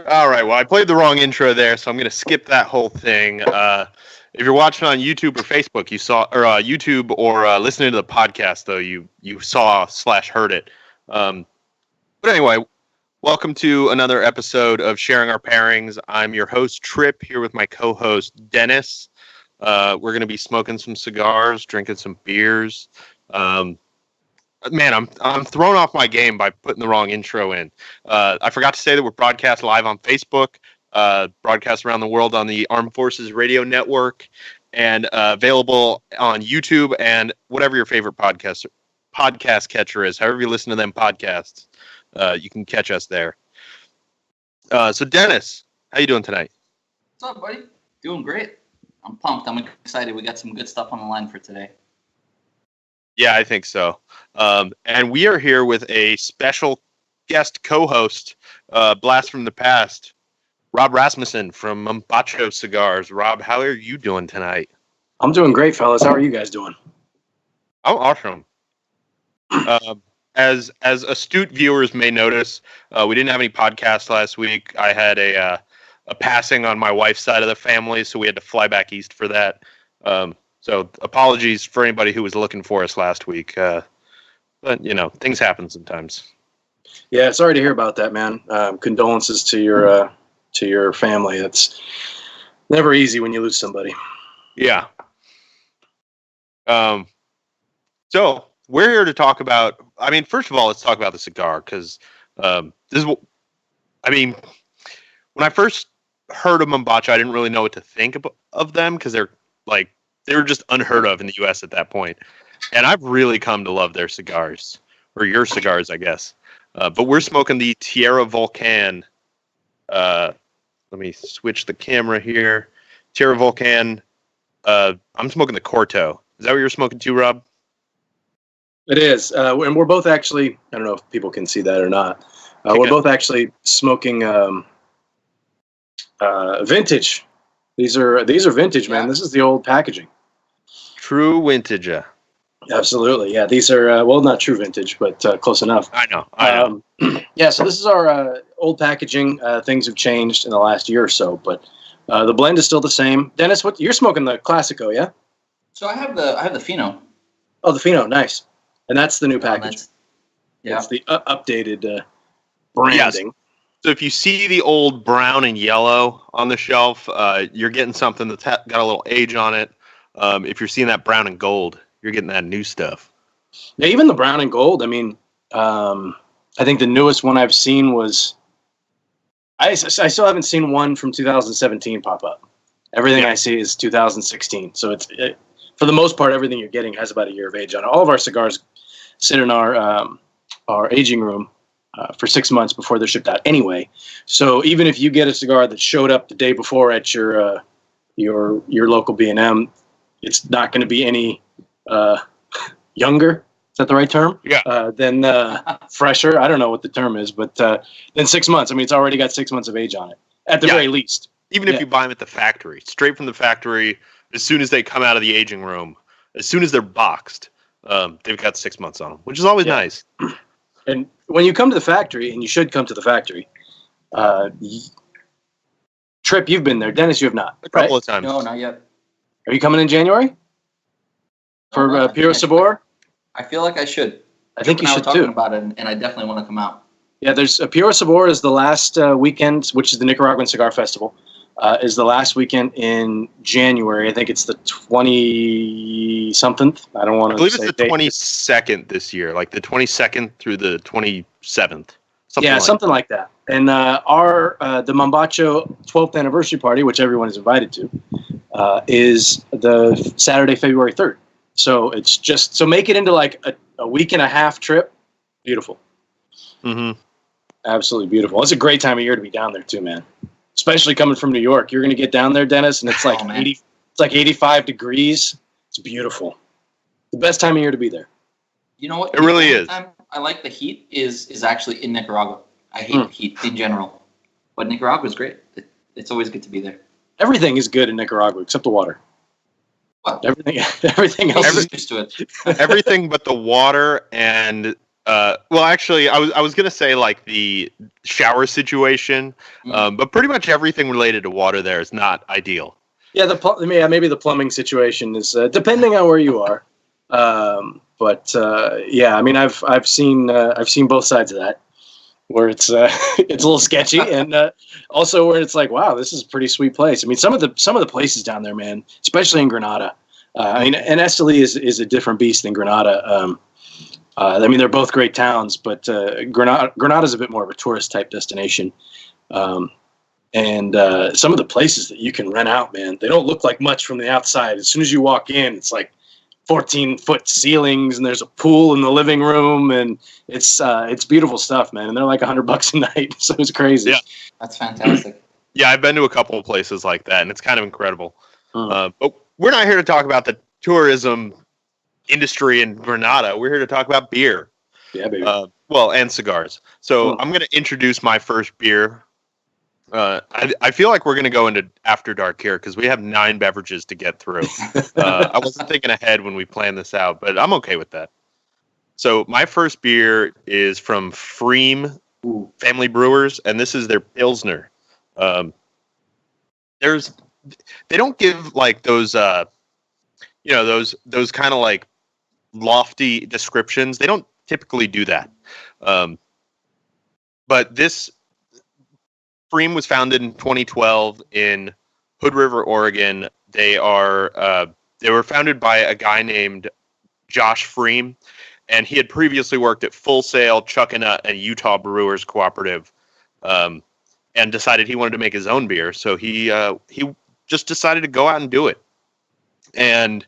All right. Well, I played the wrong intro there, so I'm going to skip that whole thing. If you're watching on YouTube or Facebook, you saw, or YouTube or listening to the podcast, though, you saw/heard it. But anyway, welcome to another episode of Sharing Our Pairings. I'm your host, Trip, here with my co-host, Dennis. We're going to be smoking some cigars, drinking some beers. Man, I'm thrown off my game by putting the wrong intro in. I forgot to say that we're broadcast live on Facebook, broadcast around the world on the Armed Forces Radio Network, and available on YouTube and whatever your favorite podcast catcher is. However you listen to them podcasts, you can catch us there. So Dennis, how you doing tonight? What's up, buddy? Doing great. I'm pumped. I'm excited. We got some good stuff on the line for today. Yeah, I think so. And we are here with a special guest co-host, Blast from the Past, Rob Rasmussen from Mombacho Cigars. Rob, how are you doing tonight? I'm doing great, fellas. How are you guys doing? I'm awesome. As astute viewers may notice, we didn't have any podcasts last week. I had a passing on my wife's side of the family, so we had to fly back east for that. So apologies for anybody who was looking for us last week. But, you know, things happen sometimes. Yeah, sorry to hear about that, man. Condolences to your family. It's never easy when you lose somebody. Yeah. So we're here to talk about, I mean, first of all, let's talk about the cigar, because this is what, I mean, when I first heard of Mombacho, I didn't really know what to think of them, because they were just unheard of in the U.S. at that point. And I've really come to love their cigars, or your cigars, I guess. But we're smoking the Tierra Volcan. Let me switch the camera here. Tierra Volcan. I'm smoking the Corto. Is that what you're smoking too, Rob? It is. And we're both actually, I don't know if people can see that or not. We're both actually smoking vintage. These are vintage, man. This is the old packaging. True vintage. Absolutely, yeah. These are well, not true vintage, but close enough. I know. Yeah. So this is our old packaging. Things have changed in the last year or so, but the blend is still the same. Dennis, what you're smoking the Classico, yeah? So I have the Fino. Oh, the Fino, nice. And that's the new package. Yeah. It's the updated branding. Yes. So if you see the old brown and yellow on the shelf, you're getting something that's got a little age on it. If you're seeing that brown and gold, you're getting that new stuff. Yeah, even the brown and gold. I mean, I think the newest one I've seen was I still haven't seen one from 2017 pop up. Everything I see is 2016. So for the most part, everything you're getting has about a year of age on it. All of our cigars sit in our aging room for 6 months before they're shipped out anyway. So even if you get a cigar that showed up the day before at your local B&M, it's not going to be any younger. Is that the right term? Yeah. Than fresher. I don't know what the term is, but then 6 months. I mean, it's already got 6 months of age on it at the very least. Even if you buy them at the factory, straight from the factory, as soon as they come out of the aging room, as soon as they're boxed, they've got 6 months on them, which is always nice. And when you come to the factory, and you should come to the factory, Trip, you've been there. Dennis, you have not. A couple of times. No, not yet. Are you coming in January for Puro Sabor? I feel like I should. I think you should too. Talking about it, and I definitely want to come out. Yeah, there's Puro Sabor is the last weekend, which is the Nicaraguan Cigar Festival, is the last weekend in January. I think it's the 20-something. I don't want to. I believe it's the 22nd this year, like the 22nd through the 27th. Something like that. And the Mombacho 12th anniversary party, which everyone is invited to, is the Saturday, February 3rd. So it's just make it into like a week and a half trip. Beautiful. Mm-hmm. Absolutely beautiful. It's a great time of year to be down there too, man. Especially coming from New York. You're going to get down there, Dennis, and it's like 80. It's like 85 degrees. It's beautiful. The best time of year to be there. You know what? It really is. I like the heat is actually in Nicaragua. I hate the heat in general, but Nicaragua is great. It's always good to be there. Everything is good in Nicaragua except the water. What? Everything else is used to it. Everything but the water and Well, actually, I was gonna say like the shower situation, but pretty much everything related to water there is not ideal. Yeah, maybe the plumbing situation is depending on where you are. Yeah, I mean, I've seen both sides of that, where it's it's a little sketchy, and also where it's like, wow, this is a pretty sweet place. I mean, some of the places down there, man, especially in Granada. I mean, and Esteli is a different beast than Granada. I mean, they're both great towns, but Granada's a bit more of a tourist type destination. And some of the places that you can rent out, man, they don't look like much from the outside. As soon as you walk in, it's like 14-foot ceilings, and there's a pool in the living room, and it's beautiful stuff, man. And they're like $100 a night, so it's crazy. Yeah, that's fantastic. Yeah, I've been to a couple of places like that, and it's kind of incredible. But we're not here to talk about the tourism industry in Granada. We're here to talk about beer. Yeah, baby. Well, and cigars. So I'm going to introduce my first beer. I feel like we're going to go into After Dark here because we have 9 beverages to get through. I wasn't thinking ahead when we planned this out, but I'm okay with that. So my first beer is from Freem Family Brewers, and this is their Pilsner. They don't give like those, those kind of like lofty descriptions. They don't typically do that. But this Freem was founded in 2012 in Hood River, Oregon. They were founded by a guy named Josh Freem, and he had previously worked at Full Sail, Chuckanut, and Utah Brewers Cooperative, and decided he wanted to make his own beer. So he just decided to go out and do it. And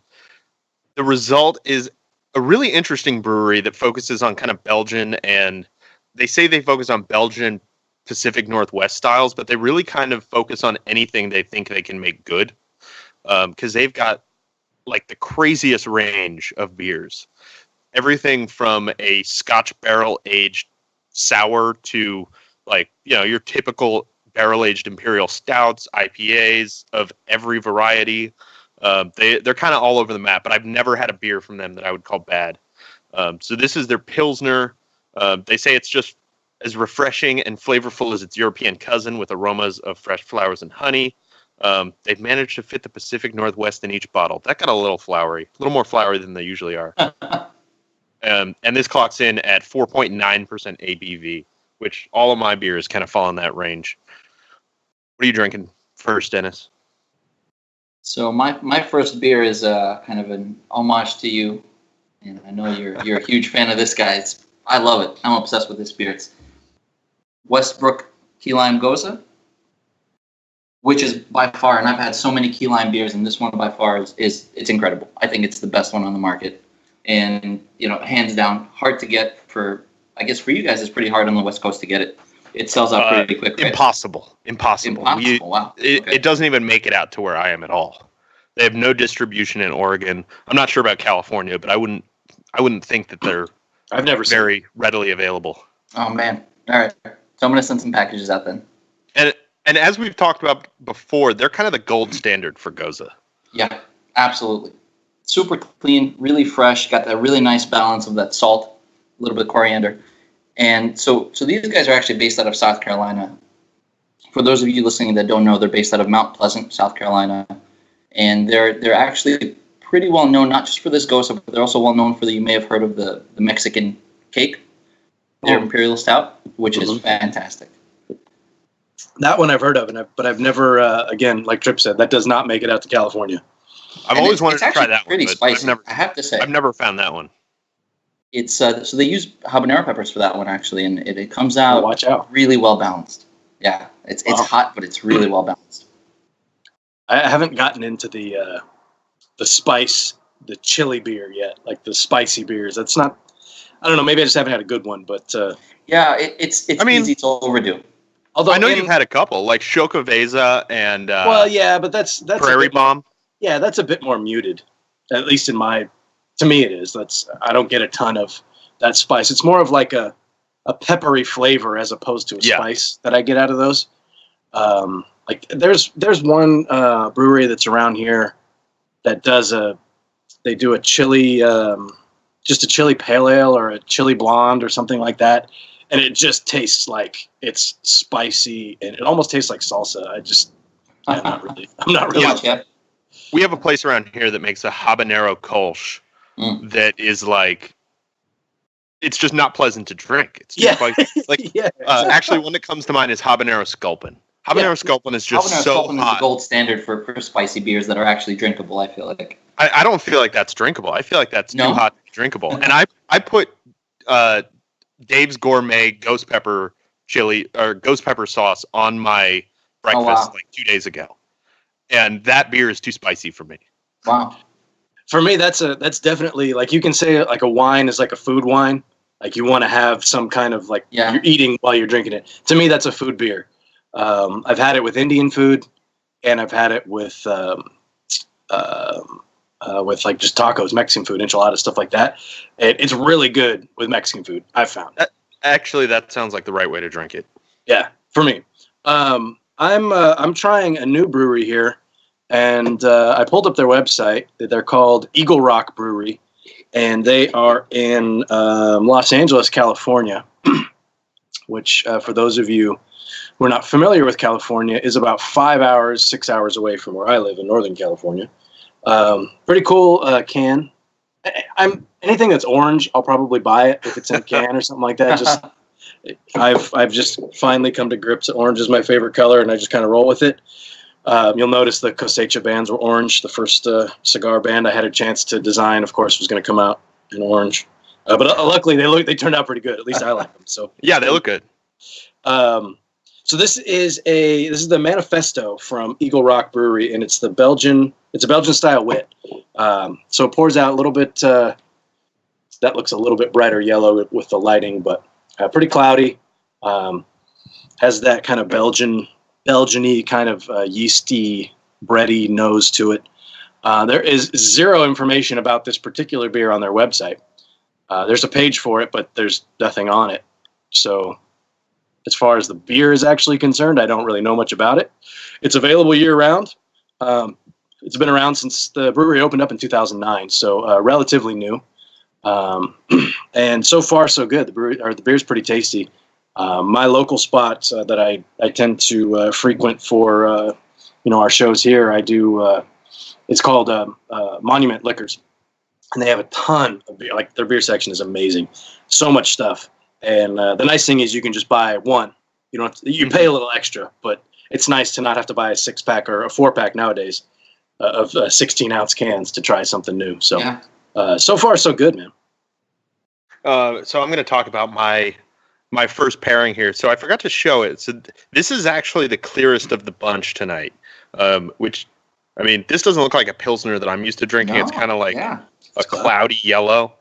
the result is a really interesting brewery that focuses on kind of Belgian, and they say they focus on Belgian Pacific Northwest styles, but they really kind of focus on anything they think they can make good, because they've got like the craziest range of beers. Everything from a Scotch barrel aged sour to like, your typical barrel aged imperial stouts, IPAs of every variety. They're kind of all over the map, but I've never had a beer from them that I would call bad. So this is their Pilsner. They say it's just as refreshing and flavorful as its European cousin, with aromas of fresh flowers and honey. They've managed to fit the Pacific Northwest in each bottle. That got a little flowery, a little more flowery than they usually are. And this clocks in at 4.9% ABV, which all of my beers kind of fall in that range. What are you drinking first, Dennis? So my first beer is kind of an homage to you, and I know you're a huge fan of this guy. I love it. I'm obsessed with this beer. It's Westbrook Key Lime Goza, which is by far, and I've had so many key lime beers, and this one by far is it's incredible. I think it's the best one on the market, and hands down, hard to get for. I guess for you guys, it's pretty hard on the West Coast to get it. It sells out pretty quick. Right? Impossible. Wow. It doesn't even make it out to where I am at all. They have no distribution in Oregon. I'm not sure about California, but I wouldn't think that they're very readily available. Oh man! All right, so I'm gonna send some packages out then. And as we've talked about before, they're kind of the gold standard for Goza. Yeah, absolutely. Super clean, really fresh. Got that really nice balance of that salt, a little bit of coriander. And so these guys are actually based out of South Carolina. For those of you listening that don't know, they're based out of Mount Pleasant, South Carolina. And they're actually pretty well known, not just for this Goza, but they're also well known for you may have heard of the Mexican cake, their Imperial Stout, which is fantastic. That one I've heard of, but I've never, again, like Tripp said, that does not make it out to California. I've always wanted to try that one. Pretty spicy, I have to say. I've never found that one. It's so they use habanero peppers for that one actually, and it comes out watch out. Really well balanced. Yeah, it's hot, but it's really well balanced. I haven't gotten into the spice, the chili beer yet, like the spicy beers. That's not. I don't know. Maybe I just haven't had a good one, but yeah, it's easy to overdo. Although I know you've had a couple, like Shokaveza and well, yeah, but that's Prairie Bomb. Yeah, that's a bit more muted, at least to me it is. I don't get a ton of that spice. It's more of like a peppery flavor as opposed to a spice that I get out of those. Like there's one brewery that's around here that they do a chili just a chili pale ale or a chili blonde or something like that, and it just tastes like it's spicy and it almost tastes like salsa. I'm not really. Yeah. We have a place around here that makes a habanero kolsch that is like, it's just not pleasant to drink. It's too spicy. Like, exactly. Actually, one that comes to mind is habanero sculpin. Habanero sculpin is just habanero so sculpin hot. Is the gold standard for spicy beers that are actually drinkable, I feel like. I don't feel like that's drinkable. I feel like that's too hot to be drinkable. And I put Dave's Gourmet ghost pepper chili or ghost pepper sauce on my breakfast like 2 days ago. And that beer is too spicy for me. Wow. For me, that's definitely, like, you can say like a wine is like a food wine. Like, you want to have some kind of like you're eating while you're drinking it. To me, that's a food beer. I've had it with Indian food, and I've had it with like just tacos, Mexican food, enchiladas, stuff like that. It's really good with Mexican food, I've found. Actually, that sounds like the right way to drink it. Yeah, for me. I'm trying a new brewery here, and I pulled up their website. They're called Eagle Rock Brewery, and they are in Los Angeles, California, which for those of you who are not familiar with California is about 6 hours away from where I live in Northern California. Pretty cool can. Anything that's orange, I'll probably buy it if it's in a can or something like that. I've just finally come to grips that orange is my favorite color, and I just kind of roll with it. You'll notice the Cosecha bands were orange. The first cigar band I had a chance to design, of course, was going to come out in orange. But luckily, they turned out pretty good. At least I like them. So yeah, they look good. So this is the manifesto from Eagle Rock Brewery, and it's a Belgian style wit. So it pours out a little bit. That looks a little bit brighter yellow with the lighting, but pretty cloudy. Has that kind of Belgian-y kind of yeasty, bready nose to it. There is zero information about this particular beer on their website. There's a page for it, but there's nothing on it. So as far as the beer is actually concerned, I don't really know much about it. It's available year-round. It's been around since the brewery opened up in 2009, so relatively new. And so far, so good. The beer's pretty tasty. My local spot that I tend to frequent for our shows here, I do. It's called Monument Liquors, and they have a ton of beer. Like, their beer section is amazing. So much stuff. And the nice thing is you can just buy one. You don't have to, you pay a little extra, but it's nice to not have to buy a 6-pack or a 4-pack nowadays of 16-ounce cans to try something new. So so far so good, man. So I'm going to talk about my first pairing here. So I forgot to show it. So this is actually the clearest of the bunch tonight, which, I mean, this doesn't look like a Pilsner that I'm used to drinking. No, it's kind of like a cloudy yellow.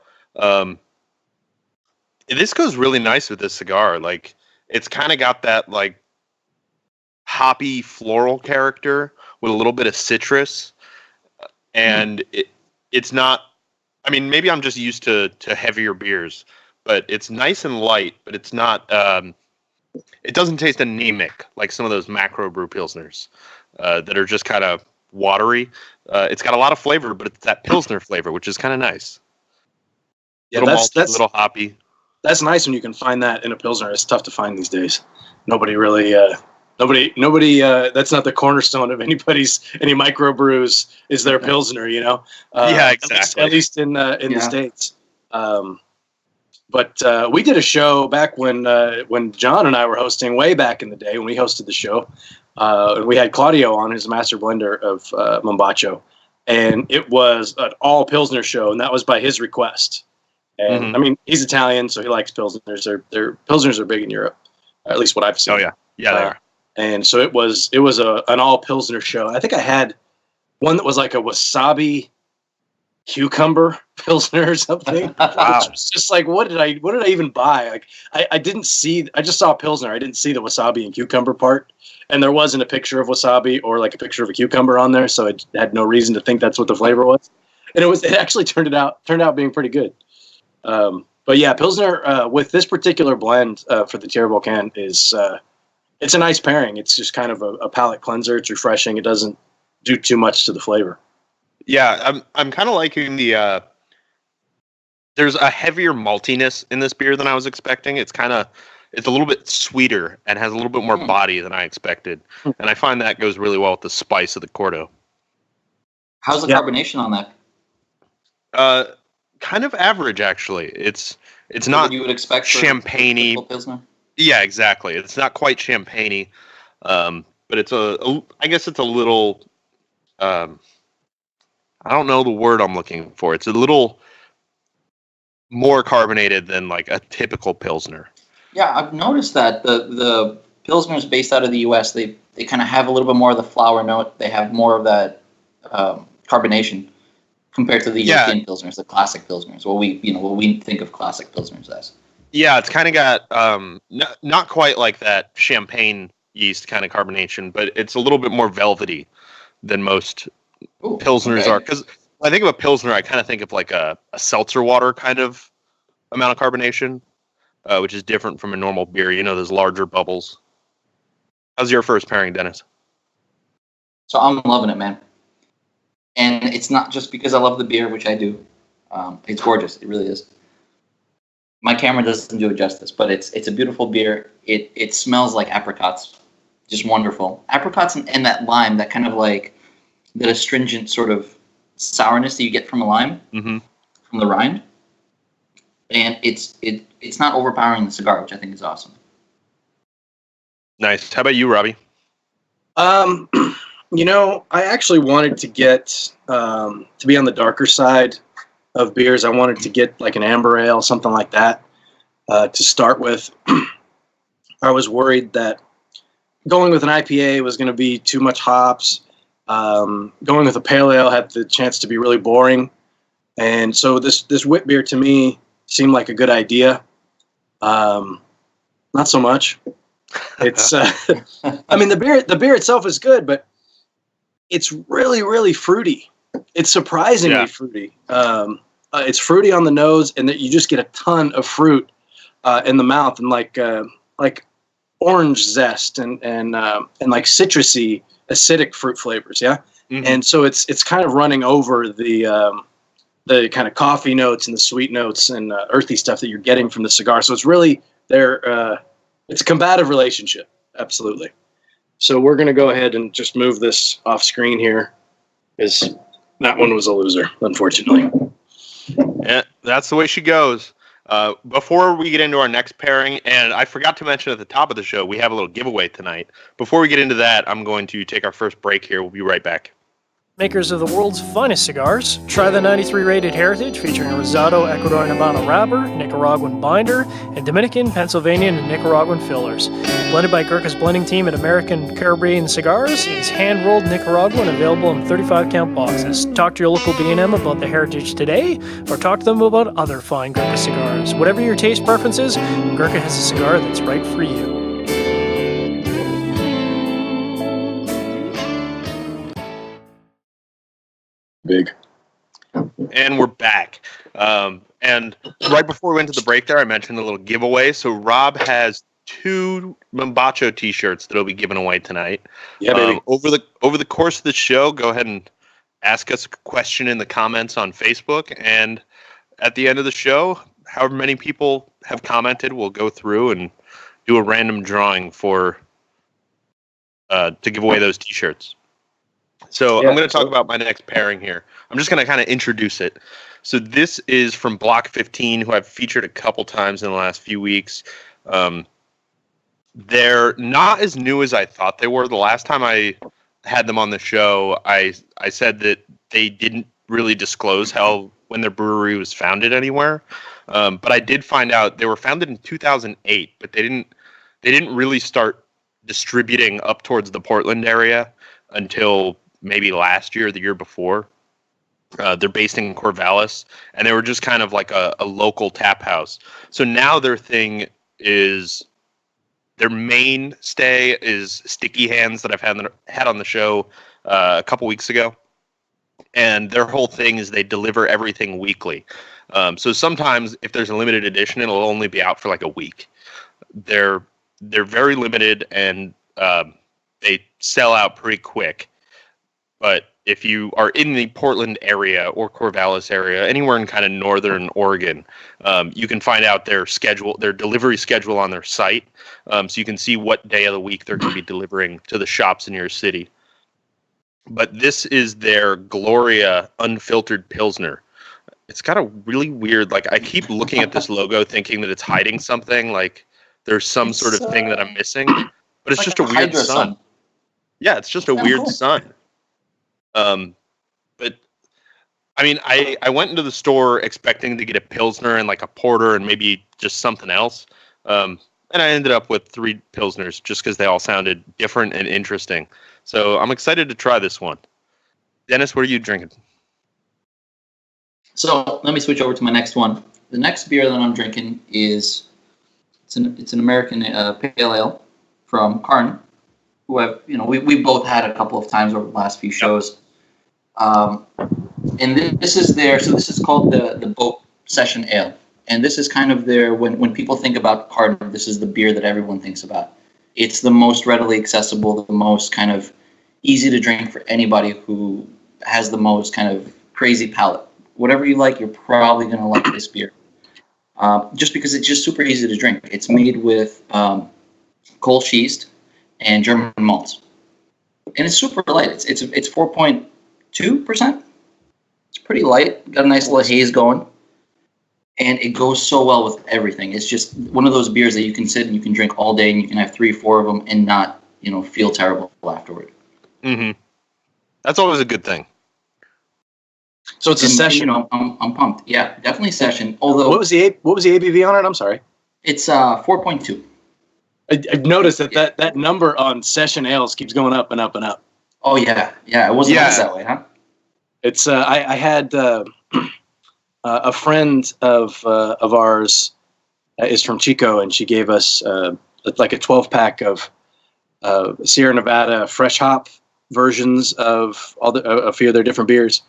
This goes really nice with this cigar. Like, it's kind of got that like hoppy floral character with a little bit of citrus, and it's not. I mean, maybe I'm just used to heavier beers, but it's nice and light. But it's not. It doesn't taste anemic like some of those macro brew pilsners that are just kind of watery. It's got a lot of flavor, but it's that Pilsner flavor, which is kind of nice. Yeah, little malty, little hoppy. That's nice when you can find that in a Pilsner. It's tough to find these days. Nobody really, that's not the cornerstone of any microbrews is their Pilsner, you know? Yeah, exactly. At least in the States. But we did a show back when John and I were hosting way back in the day when we hosted the show. And we had Claudio on, who's a master blender of Mombacho. And it was an all Pilsner show, and that was by his request. And I mean, he's Italian, so he likes Pilsners. Their Pilsners are big in Europe, at least what I've seen. Oh yeah, they are. And so it was an all Pilsner show. I think I had one that was like a wasabi cucumber Pilsner or something. Wow. It was just like, what did I even buy? Like, I just saw Pilsner. I didn't see the wasabi and cucumber part, and there wasn't a picture of wasabi or like a picture of a cucumber on there, so I had no reason to think that's what the flavor was. And it actually turned out being pretty good. But yeah, Pilsner with this particular blend for the Tierra Volcan is it's a nice pairing. It's just kind of a palate cleanser. It's refreshing. It doesn't do too much to the flavor. Yeah, I'm kind of liking the there's a heavier maltiness in this beer than I was expecting. It's a little bit sweeter and has a little bit more body than I expected. And I find that goes really well with the spice of the Cordo. How's the carbonation on that? Kind of average, actually. It's not what you would expect for champagne-y. Pilsner? Yeah, exactly. It's not quite champagne-y, but it's I guess it's a little. I don't know the word I'm looking for. It's a little more carbonated than like a typical Pilsner. Yeah, I've noticed that the Pilsners based out of the U.S. they kind of have a little bit more of the flower note. They have more of that carbonation compared to the European Pilsners, the classic Pilsners. What we think of classic Pilsners as. Yeah, it's kind of got not quite like that champagne yeast kind of carbonation, but it's a little bit more velvety than most Pilsners are. Because when I think of a Pilsner, I kind of think of like a seltzer water kind of amount of carbonation, which is different from a normal beer. You know, those larger bubbles. How's your first pairing, Dennis? So I'm loving it, man. And it's not just because I love the beer, which I do. It's gorgeous. It really is. My camera doesn't do it justice, but it's a beautiful beer. It smells like apricots. Just wonderful. Apricots and that lime, that kind of like that astringent sort of sourness that you get from a lime, from the rind. And it's not overpowering the cigar, which I think is awesome. Nice. How about you, Robbie? I actually wanted to get to be on the darker side of beers. I wanted to get like an amber ale, something like that, to start with. I was worried that going with an IPA was going to be too much hops. Going with a pale ale had the chance to be really boring. And so this wit beer to me seemed like a good idea. Not so much. It's I mean the beer itself is good, but it's really, really fruity. It's surprisingly fruity. It's fruity on the nose, and that you just get a ton of fruit in the mouth, and like orange zest and like citrusy, acidic fruit flavors. Yeah, and so it's kind of running over the kind of coffee notes and the sweet notes and earthy stuff that you're getting from the cigar. So it's really it's a combative relationship. Absolutely. So we're going to go ahead and just move this off screen here, because that one was a loser, unfortunately. Yeah, that's the way she goes. Before we get into our next pairing, and I forgot to mention at the top of the show, we have a little giveaway tonight. Before we get into that, I'm going to take our first break here. We'll be right back. Makers of the world's finest cigars, try the 93 rated Heritage featuring a Rosado Ecuadorian Habano wrapper, Nicaraguan binder, and Dominican, Pennsylvanian, and Nicaraguan fillers. Blended by Gurkha's blending team at American Caribbean Cigars, it's hand-rolled Nicaraguan, available in 35-count boxes. Talk to your local B&M about the Heritage today, or talk to them about other fine Gurkha cigars. Whatever your taste preferences, Gurkha has a cigar that's right for you. Big. And we're back. And right before we went to the break there, I mentioned a little giveaway. So Rob has 2 Mombacho t-shirts that'll be given away tonight. Yeah, baby. Over the course of the show, go ahead and ask us a question in the comments on Facebook. And at the end of the show, however many people have commented, we'll go through and do a random drawing to give away those t-shirts. So I'm going to talk about my next pairing here. I'm just going to kind of introduce it. So this is from Block 15, who I've featured a couple times in the last few weeks. They're not as new as I thought they were. The last time I had them on the show, I said that they didn't really disclose when their brewery was founded anywhere. But I did find out they were founded in 2008, but they didn't really start distributing up towards the Portland area until maybe last year or the year before. They're based in Corvallis, and they were just kind of like a local tap house. So now their mainstay is Sticky Hands that I've had on the show a couple weeks ago. And their whole thing is they deliver everything weekly. So sometimes if there's a limited edition, it'll only be out for like a week. They're very limited, and they sell out pretty quick. But if you are in the Portland area or Corvallis area, anywhere in kind of northern Oregon, you can find out their delivery schedule on their site. So you can see what day of the week they're going to be delivering to the shops in your city. But this is their Gloria Unfiltered Pilsner. It's got a really weird, like, I keep looking at this logo thinking that it's hiding something, like there's some sort of thing that I'm missing. But it's just a weird Hydra sun. Yeah, it's just a weird sun. But I mean, I went into the store expecting to get a Pilsner and like a porter and maybe just something else. And I ended up with 3 Pilsners just because they all sounded different and interesting. So I'm excited to try this one. Dennis, what are you drinking? So let me switch over to my next one. The next beer that I'm drinking is it's an American pale ale from Carn, who we both had a couple of times over the last few shows. And this is this is called the Boat Session Ale. And this is kind of when people think about Carn, this is the beer that everyone thinks about. It's the most readily accessible, the most kind of easy to drink for anybody who has the most kind of crazy palate. Whatever you like, you're probably going to like this beer. Just because it's just super easy to drink. It's made with Kolsch yeast and German malts. And it's super light. It's 4.2%. It's pretty light. Got a nice little haze going. And it goes so well with everything. It's just one of those beers that you can sit and you can drink all day and you can have 3 or 4 of them and not, feel terrible afterward. Mm-hmm. That's always a good thing. So it's a session. I'm pumped. Yeah, definitely session. Although what was the ABV on it? I'm sorry. It's 4.2. I've noticed that number on session ales keeps going up and up and up. Oh yeah. It wasn't always that way, huh? It's I had a friend of ours is from Chico, and she gave us like a 12-pack of Sierra Nevada fresh hop versions of a few of their different beers.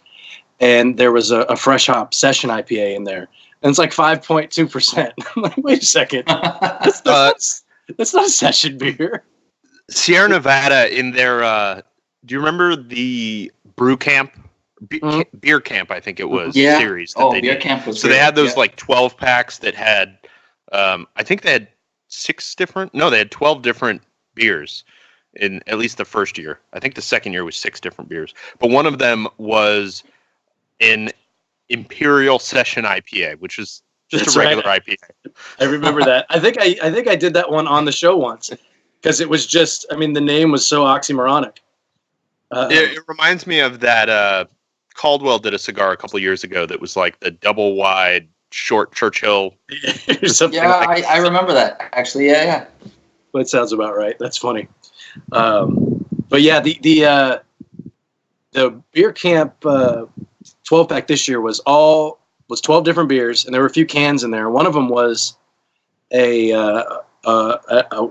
And there was a fresh hop session IPA in there. And it's like 5.2%. I'm like, wait a second. That's not a session beer. Sierra Nevada in their, do you remember the Brew Camp? Beer Camp, I think it was, series that they Beer did. Camp was so great. They had those like 12 packs that had, I think they had 12 different beers in at least the first year. I think the second year was 6 different beers. But one of them was an Imperial Session IPA, which is just a regular IPA. I remember that. I think I did that one on the show once because it was just, the name was so oxymoronic. It reminds me of that Caldwell did a cigar a couple years ago that was like the double wide short Churchill or something. Yeah, I remember that actually. Yeah. That sounds about right. That's funny. But yeah, the Beer Camp 12-pack this year was 12 different beers, and there were a few cans in there. One of them was a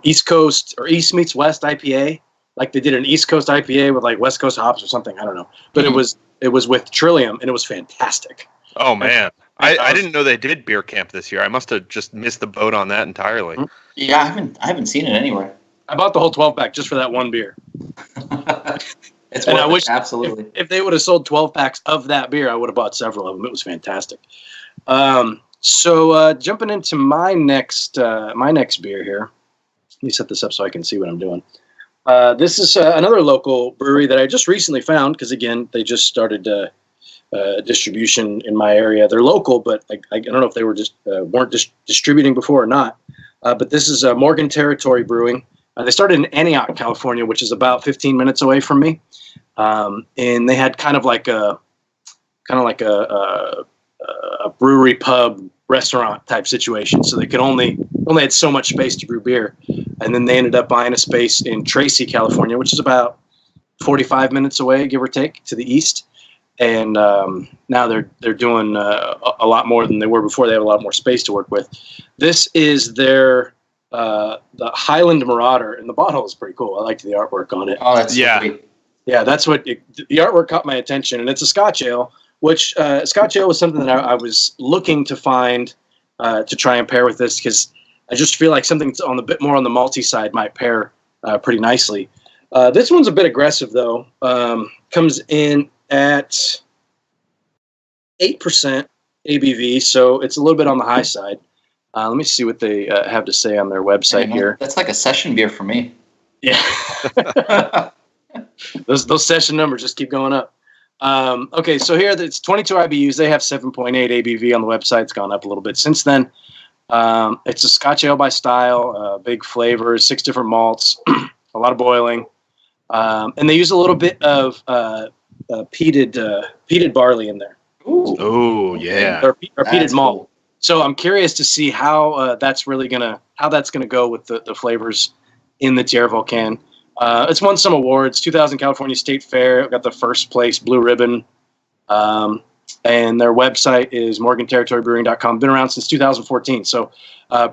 East Coast or East meets West IPA. Like they did an East Coast IPA with like West Coast hops or something. I don't know, but it was with Trillium, and it was fantastic. Oh man, I didn't know they did Beer Camp this year. I must have just missed the boat on that entirely. Yeah, I haven't seen it anywhere. I bought the whole 12-pack just for that one beer. It's and I wish absolutely. If they would have sold 12 packs of that beer, I would have bought several of them. It was fantastic. So jumping into my next beer here. Let me set this up so I can see what I'm doing. This is another local brewery that I just recently found because, again, they just started distribution in my area. They're local, but I don't know if they were weren't distributing before or not. But this is Morgan Territory Brewing. They started in Antioch, California, which is about 15 minutes away from me. And they had kind of like a brewery pub restaurant type situation. So they could only had so much space to brew beer. And then they ended up buying a space in Tracy, California, which is about 45 minutes away, give or take, to the east. And now they're doing a lot more than they were before. They have a lot more space to work with. This is their the Highland Marauder, and the bottle is pretty cool. I liked the artwork on it. Oh, that's sweet. Yeah, that's the artwork caught my attention, and it's a Scotch ale, which Scotch ale was something that I was looking to find to try and pair with this because I just feel like something on the bit more on the malty side might pair pretty nicely. This one's a bit aggressive, though. Comes in at 8% ABV, so it's a little bit on the high side. Let me see what they have to say on their website here. That's like a session beer for me. Yeah. those session numbers just keep going up. Okay, so here it's 22 IBUs. They have 7.8 ABV on the website. It's gone up a little bit since then. It's a Scotch ale by style, big flavors, 6 different malts, a lot of boiling. And they use a little bit of peated barley in there. Ooh. Oh, yeah. Or peated malt. Cool. So I'm curious to see how that's gonna go with the flavors in the Tierra Volcan. It's won some awards. 2000 California State Fair, got the first place blue ribbon. And their website is morganterritorybrewing.com. Been around since 2014, so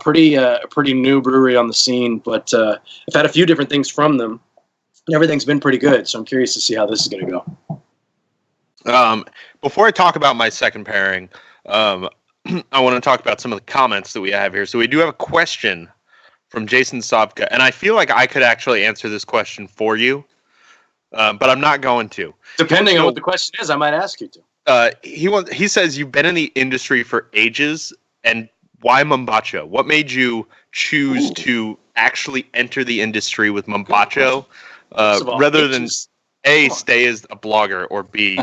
pretty new brewery on the scene. But I've had a few different things from them. Everything's been pretty good, so I'm curious to see how this is going to go. Before I talk about my second pairing, I want to talk about some of the comments that we have here. So we do have a question from Jason Savka, and I feel like I could actually answer this question for you, but I'm not going to. Depending on what the question is, I might ask you to. He says you've been in the industry for ages, and why Mombacho? What made you choose to actually enter the industry with Mombacho rather than A, stay as a blogger, or B,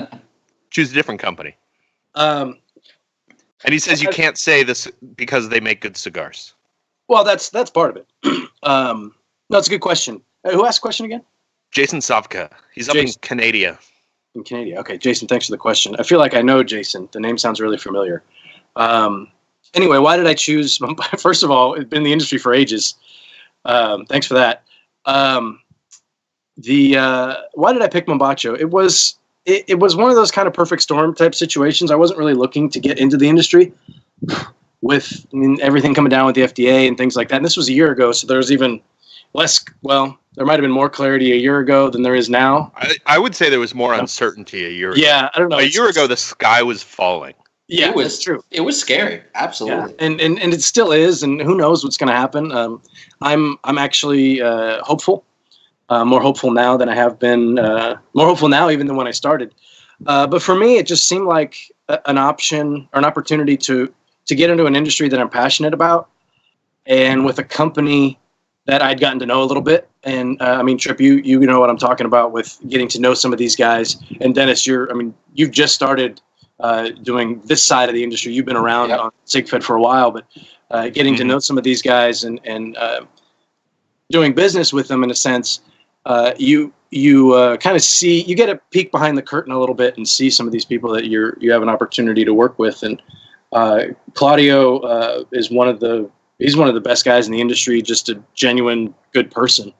choose a different company? And he says you can't say this because they make good cigars. Well, that's part of it. No, it's a good question. Who asked the question again? Jason Savka. He's up in Canada. In Canada. Okay, Jason, thanks for the question. I feel like I know Jason. The name sounds really familiar. Anyway, why did I choose? First of all, it's been in the industry for ages. Thanks for that. Why did I pick Mombacho? It was one of those kind of perfect storm type situations. I wasn't really looking to get into the industry with everything coming down with the FDA and things like that. And this was a year ago, so there was even less. Well, there might have been more clarity a year ago than there is now. I would say there was more uncertainty a year ago. Yeah, I don't know. A year ago, the sky was falling. Yeah, that's true. It was scary. Absolutely. Yeah. And it still is. And who knows what's going to happen. I'm actually hopeful. More hopeful now than I have been. More hopeful now even than when I started. But for me, it just seemed like an option or an opportunity to get into an industry that I'm passionate about, and with a company that I'd gotten to know a little bit. And I mean, Tripp, you know what I'm talking about with getting to know some of these guys. And Dennis, you've just started doing this side of the industry. You've been around on SigFed for a while, but getting to know some of these guys and doing business with them in a sense, you kind of see, you get a peek behind the curtain a little bit and see some of these people that you have an opportunity to work with. And Claudio is he's one of the best guys in the industry, just a genuine good person.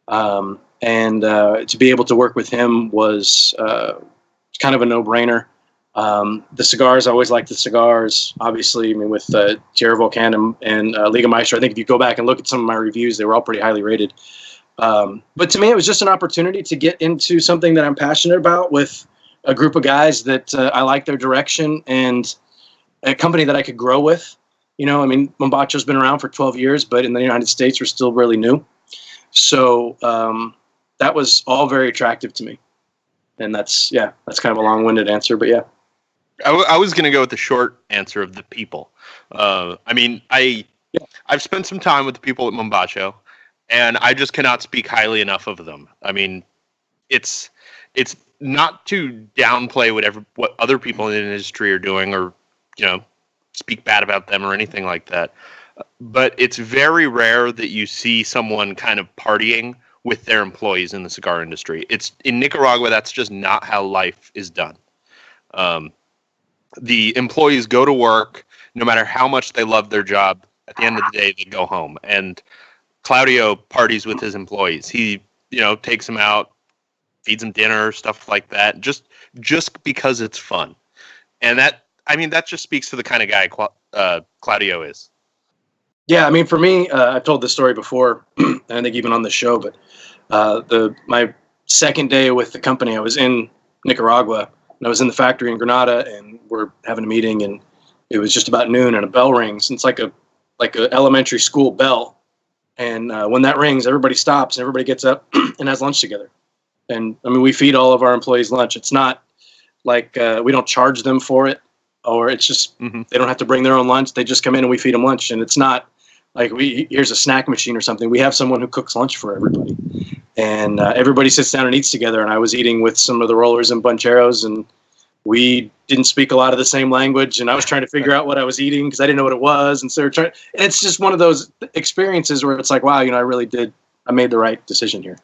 And to be able to work with him was kind of a no-brainer. The cigars, I always liked the cigars. Obviously, I mean, with Tierra Volcan and Liga Maestra, I think if you go back and look at some of my reviews, they were all pretty highly rated. But to me, it was just an opportunity to get into something that I'm passionate about with a group of guys that I like their direction and a company that I could grow with. You know, I mean, Mombacho's been around for 12 years, but in the United States, we're still really new. So that was all very attractive to me. And that's kind of a long-winded answer, but yeah. I was going to go with the short answer of the people. I mean, I've spent some time with the people at Mombacho, and I just cannot speak highly enough of them. I mean, it's not to downplay what other people in the industry are doing, or speak bad about them or anything like that. But it's very rare that you see someone kind of partying with their employees in the cigar industry. It's in Nicaragua, that's just not how life is done. The employees go to work, no matter how much they love their job. At the end of the day, they go home. And Claudio parties with his employees. He, takes them out, feeds them dinner, stuff like that, just because it's fun. And that just speaks to the kind of guy Claudio is. Yeah, I mean, for me, I've told this story before, and I think even on the show, but my second day with the company, I was in Nicaragua, and I was in the factory in Granada, and we're having a meeting, and it was just about noon, and a bell rings, and it's like a elementary school bell, And when that rings, everybody stops and everybody gets up and has lunch together. And I mean, we feed all of our employees lunch. It's not like we don't charge them for it, or it's just they don't have to bring their own lunch. They just come in and we feed them lunch. And it's not like here's a snack machine or something. We have someone who cooks lunch for everybody. And everybody sits down and eats together. And I was eating with some of the rollers and buncheros, and we didn't speak a lot of the same language. And I was trying to figure out what I was eating because I didn't know what it was. And so we're trying. And it's just one of those experiences where it's like, wow, I made the right decision here.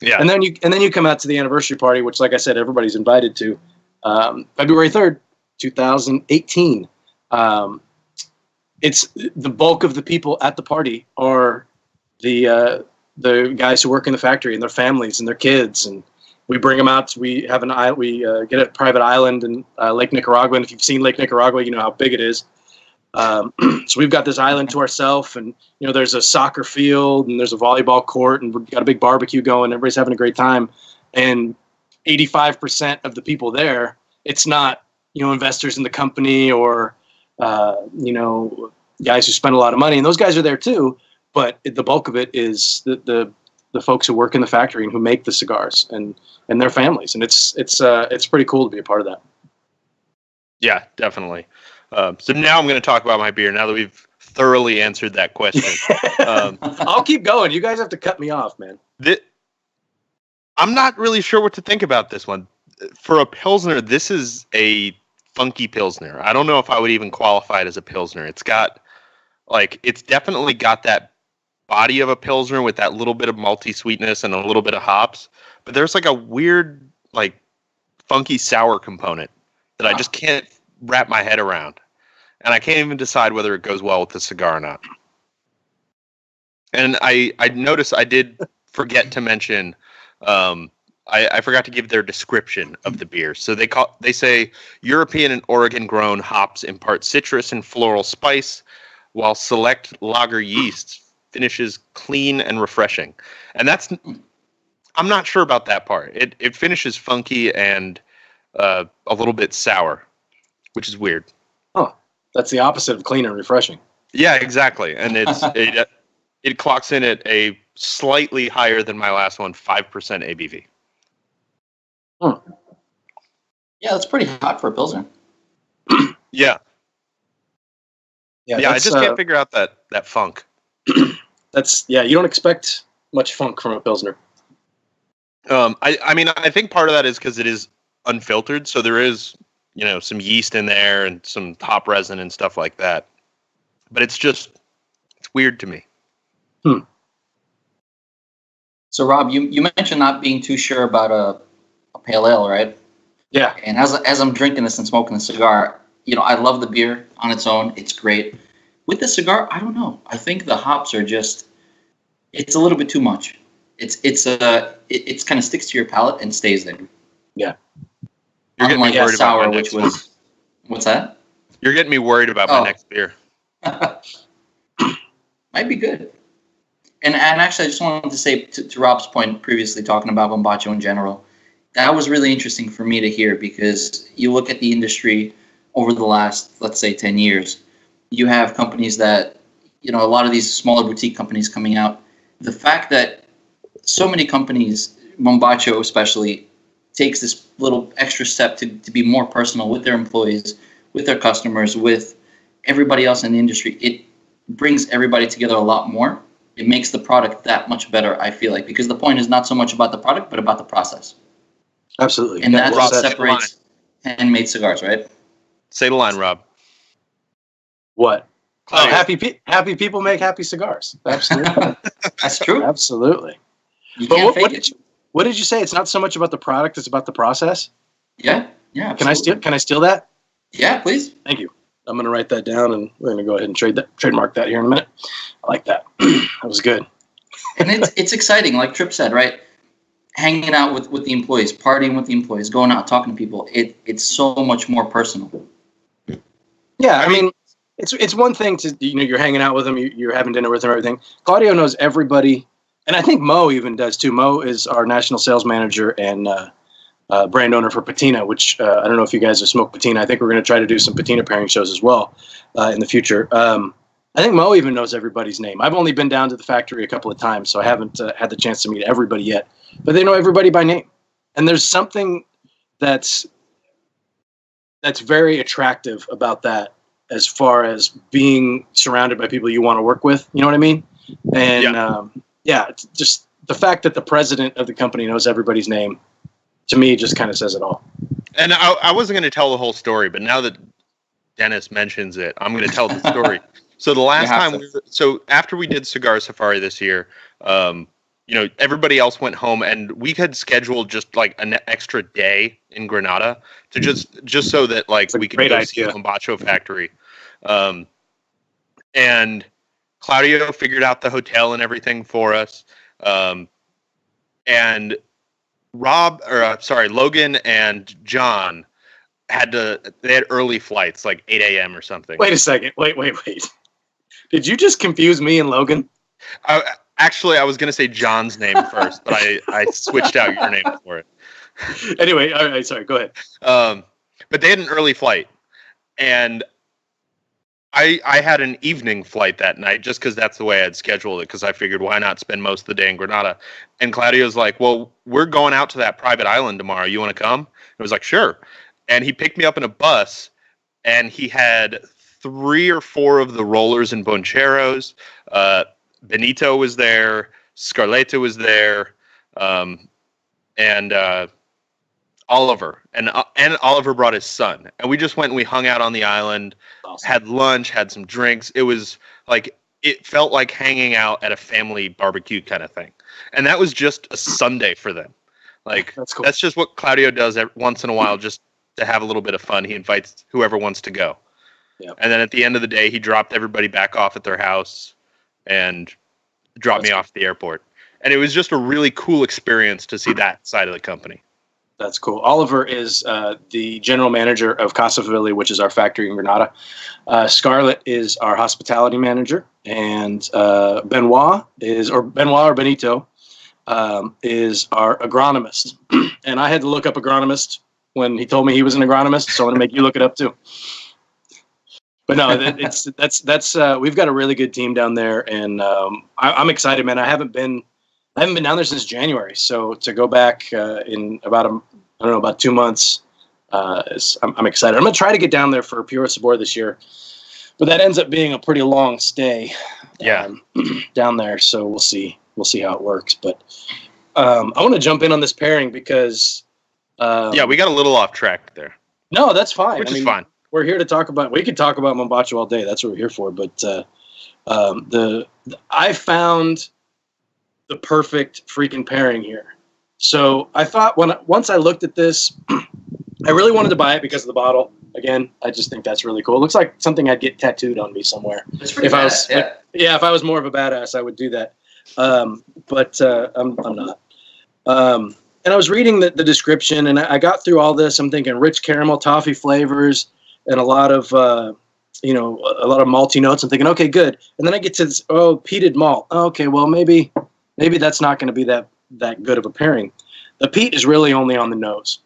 Yeah. And then you come out to the anniversary party, which, like I said, everybody's invited to, February 3rd, 2018. It's the bulk of the people at the party are the guys who work in the factory and their families and their kids, and we bring them out. We have we get a private island in Lake Nicaragua, and if you've seen Lake Nicaragua, you know how big it is. So we've got this island to ourselves, and there's a soccer field and there's a volleyball court, and we've got a big barbecue going. Everybody's having a great time, and 85% of the people there, it's not investors in the company or guys who spend a lot of money, and those guys are there too. But the bulk of it is the folks who work in the factory and who make the cigars and their families, and it's pretty cool to be a part of that. Yeah, definitely. So now I'm going to talk about my beer. Now that we've thoroughly answered that question, I'll keep going. You guys have to cut me off, man. I'm not really sure what to think about this one. For a Pilsner, this is a funky Pilsner. I don't know if I would even qualify it as a Pilsner. It's definitely got that body of a Pilsner with that little bit of malty sweetness and a little bit of hops. But there's like a weird, funky sour component that I just can't wrap my head around. And I can't even decide whether it goes well with the cigar or not. And I noticed I did forget to mention, I forgot to give their description of the beer. So they say European and Oregon grown hops impart citrus and floral spice, while select lager yeast finishes clean and refreshing. And I'm not sure about that part. It finishes funky and a little bit sour, which is weird. Huh. That's the opposite of clean and refreshing. Yeah, exactly. And it clocks in at a slightly higher than my last one, 5% ABV. Yeah, that's pretty hot for a Pilsner. Yeah. Yeah, I just can't figure out that funk. You don't expect much funk from a Pilsner. I think part of that is because it is unfiltered, so there is some yeast in there and some hop resin and stuff like that. But it's weird to me. So Rob, you mentioned not being too sure about a pale ale, right? Yeah. And as I'm drinking this and smoking the cigar, I love the beer on its own. It's great. With the cigar, I don't know. I think the hops are it's a little bit too much. It's kind of sticks to your palate and stays there. Yeah. You're getting me worried sour, about my next one. What's that? You're getting me worried about my next beer. Might be good. And actually, I just wanted to say to Rob's point previously, talking about Mombacho in general, that was really interesting for me to hear, because you look at the industry over the last, let's say, 10 years, you have companies that, a lot of these smaller boutique companies coming out. The fact that so many companies, Mombacho especially, takes this little extra step to be more personal with their employees, with their customers, with everybody else in the industry, it brings everybody together a lot more. It makes the product that much better, I feel like, because the point is not so much about the product, but about the process. Absolutely. And that's what separates handmade cigars, right? Say the line, Rob. What? Oh, happy people make happy cigars. Absolutely. That's true. Absolutely. You can't fake it. What did you say? It's not so much about the product; it's about the process. Yeah. Absolutely. Can I steal that? Yeah, please. Thank you. I'm going to write that down, and we're going to go ahead and trademark that here in a minute. I like that. That was good. And it's exciting, like Tripp said, right? Hanging out with the employees, partying with the employees, going out, talking to people. It's so much more personal. Yeah, I mean, it's one thing to you're hanging out with them, you're having dinner with them, everything. Claudio knows everybody. And I think Mo even does too. Mo is our national sales manager and brand owner for Patina, which I don't know if you guys have smoked Patina. I think we're going to try to do some Patina pairing shows as well in the future. And I think Mo even knows everybody's name. I've only been down to the factory a couple of times, so I haven't had the chance to meet everybody yet. But they know everybody by name. And there's something that's very attractive about that, as far as being surrounded by people you want to work with. You know what I mean? And just the fact that the president of the company knows everybody's name, to me, just kind of says it all. And I wasn't going to tell the whole story, but now that Dennis mentions it, I'm going to tell the story. So the last time, so after we did Cigar Safari this year, everybody else went home, and we had scheduled just like an extra day in Granada to just so that like we could go see the Mombacho factory. And Claudio figured out the hotel and everything for us. And Logan and John they had early flights, like 8 a.m. or something. Wait a second. Wait. Did you just confuse me and Logan? Actually, I was going to say John's name first, but I switched out your name for it. Anyway, all right, sorry, go ahead. But they had an early flight, and I had an evening flight that night just because that's the way I'd scheduled it, because I figured why not spend most of the day in Granada. And Claudio's like, well, we're going out to that private island tomorrow. You want to come? I was like, sure. And he picked me up in a bus, and he had 3 or 4 of the rollers and boncheros. Benito was there, Scarletta was there, and Oliver. And Oliver brought his son. And we just went and we hung out on the island, awesome. Had lunch, had some drinks. It was like, it felt like hanging out at a family barbecue kind of thing. And that was just a Sunday for them. Like, that's cool. That's just what Claudio does once in a while, just to have a little bit of fun. He invites whoever wants to go. Yep. And then at the end of the day, he dropped everybody back off at their house and dropped me off at the airport. And it was just a really cool experience to see that side of the company. That's cool. Oliver is the general manager of Casa Favilli, which is our factory in Granada. Scarlett is our hospitality manager. And Benoit or Benito is our agronomist. And I had to look up agronomist when he told me he was an agronomist, so I'm going to make you look it up too. But no, that's we've got a really good team down there, and I'm excited, man. I haven't been down there since January, so to go back in about 2 months, I'm excited. I'm gonna try to get down there for Puro Sabor this year, but that ends up being a pretty long stay. Down there, so we'll see how it works. But I want to jump in on this pairing because we got a little off track there. No, that's fine. Which is fine. We're here to talk about. We could talk about Mombacho all day. That's what we're here for. But I found the perfect freaking pairing here. So I thought once I looked at this, I really wanted to buy it because of the bottle. Again, I just think that's really cool. It looks like something I'd get tattooed on me somewhere. If I was more of a badass, I would do that. But I'm not. And I was reading the description, and I got through all this. I'm thinking rich caramel toffee flavors. And a lot of malty notes. I'm thinking, okay, good. And then I get to this, peated malt. Okay, well, maybe that's not going to be that good of a pairing. The peat is really only on the nose,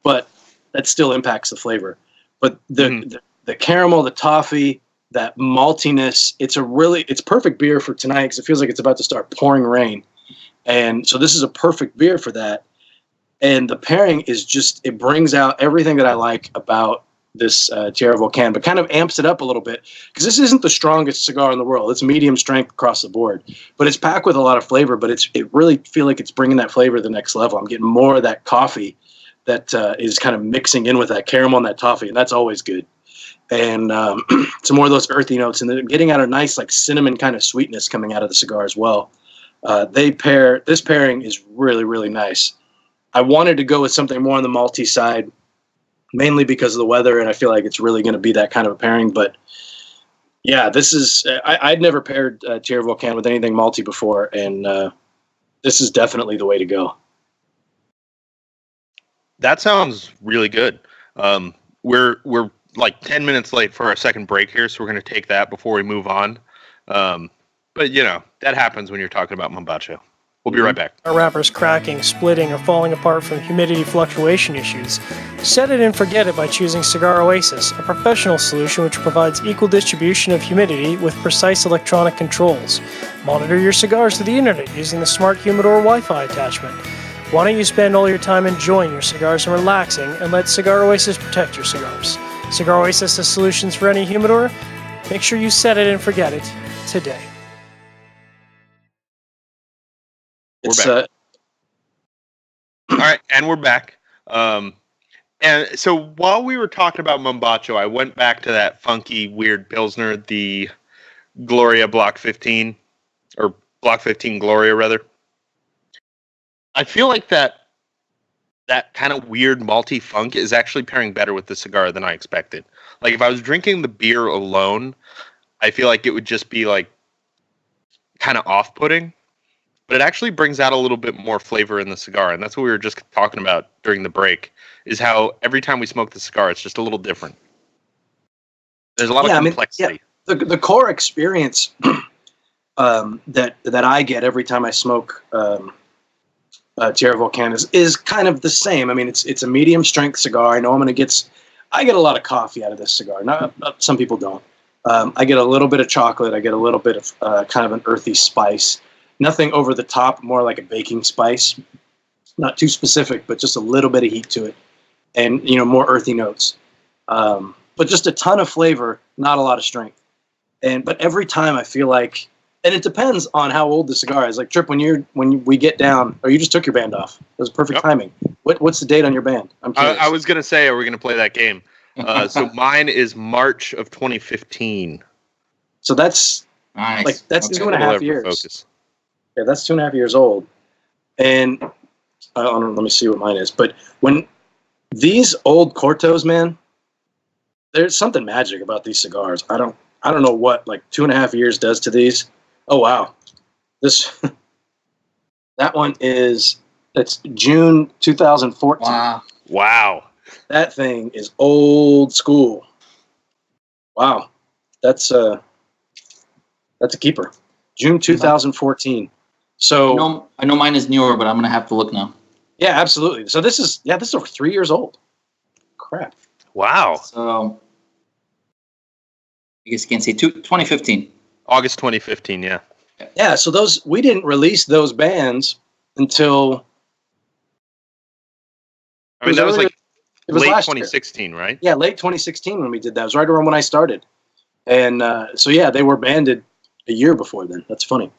but that still impacts the flavor. But the caramel, the toffee, that maltiness, it's perfect beer for tonight because it feels like it's about to start pouring rain. And so this is a perfect beer for that. And the pairing is it brings out everything that I like about this Tierra Volcan, but kind of amps it up a little bit because this isn't the strongest cigar in the world. It's medium strength across the board, but it's packed with a lot of flavor. But it really feel like it's bringing that flavor to the next level. I'm getting more of that coffee that is kind of mixing in with that caramel and that toffee, and that's always good. And some more of those earthy notes, and then getting out a nice like cinnamon kind of sweetness coming out of the cigar as well. This pairing is really, really nice. I wanted to go with something more on the malty side, mainly because of the weather, and I feel like it's really going to be that kind of a pairing. But yeah, this is I'd never paired Tierra Volcan with anything malty before, and this is definitely the way to go. That sounds really good. We're like 10 minutes late for our second break here, so we're going to take that before we move on. But that happens when you're talking about Mombacho. We'll be right back. Wrappers cracking, splitting, or falling apart from humidity fluctuation issues. Set it and forget it by choosing Cigar Oasis, a professional solution which provides equal distribution of humidity with precise electronic controls. Monitor your cigars through the internet using the Smart Humidor Wi-Fi attachment. Why don't you spend all your time enjoying your cigars and relaxing, and let Cigar Oasis protect your cigars? Cigar Oasis has solutions for any humidor. Make sure you set it and forget it today. It's All right, and we're back. And so while we were talking about Mombacho, I went back to that funky, weird Pilsner, the Gloria Block 15, or Block 15 Gloria, rather. I feel like that kind of weird malty funk is actually pairing better with the cigar than I expected. Like, if I was drinking the beer alone, I feel like it would just be, like, kind of off-putting. But it actually brings out a little bit more flavor in the cigar, and that's what we were just talking about during the break, is how every time we smoke the cigar, it's just a little different. There's a lot of complexity. The core experience that I get every time I smoke Tierra Volcan is kind of the same. I mean, it's a medium strength cigar. I know I get a lot of coffee out of this cigar. Some people don't. I get a little bit of chocolate. I get a little bit of kind of an earthy spice. Nothing over the top, more like a baking spice. Not too specific, but just a little bit of heat to it. And, more earthy notes. But just a ton of flavor, not a lot of strength. But every time I feel like, and it depends on how old the cigar is. Like, Trip, when we get down, or you just took your band off. It was perfect timing. What's the date on your band? I'm curious. I was going to say, are we going to play that game? So mine is March of 2015. So that's Nice. like that's Okay. 2.5 years. Focus. Yeah, that's 2.5 years old. And I don't know, let me see what mine is. But when these old Cortos, man, there's something magic about these cigars. I don't know what like 2.5 years does to these. Oh wow, that one it's June 2014. Wow. Wow. That thing is old school. Wow, that's a keeper. June 2014. So I know mine is newer, but I'm gonna have to look now. yeah, absolutely. So this is over 3 years old. Crap. Wow. So I guess you can say 2015. August 2015, yeah. Yeah, so we didn't release those bands until I mean, that was like it was late last year. 2016, right? Yeah, late 2016 when we did that. It was right around when I started. And so yeah, they were banded a year before then. That's funny.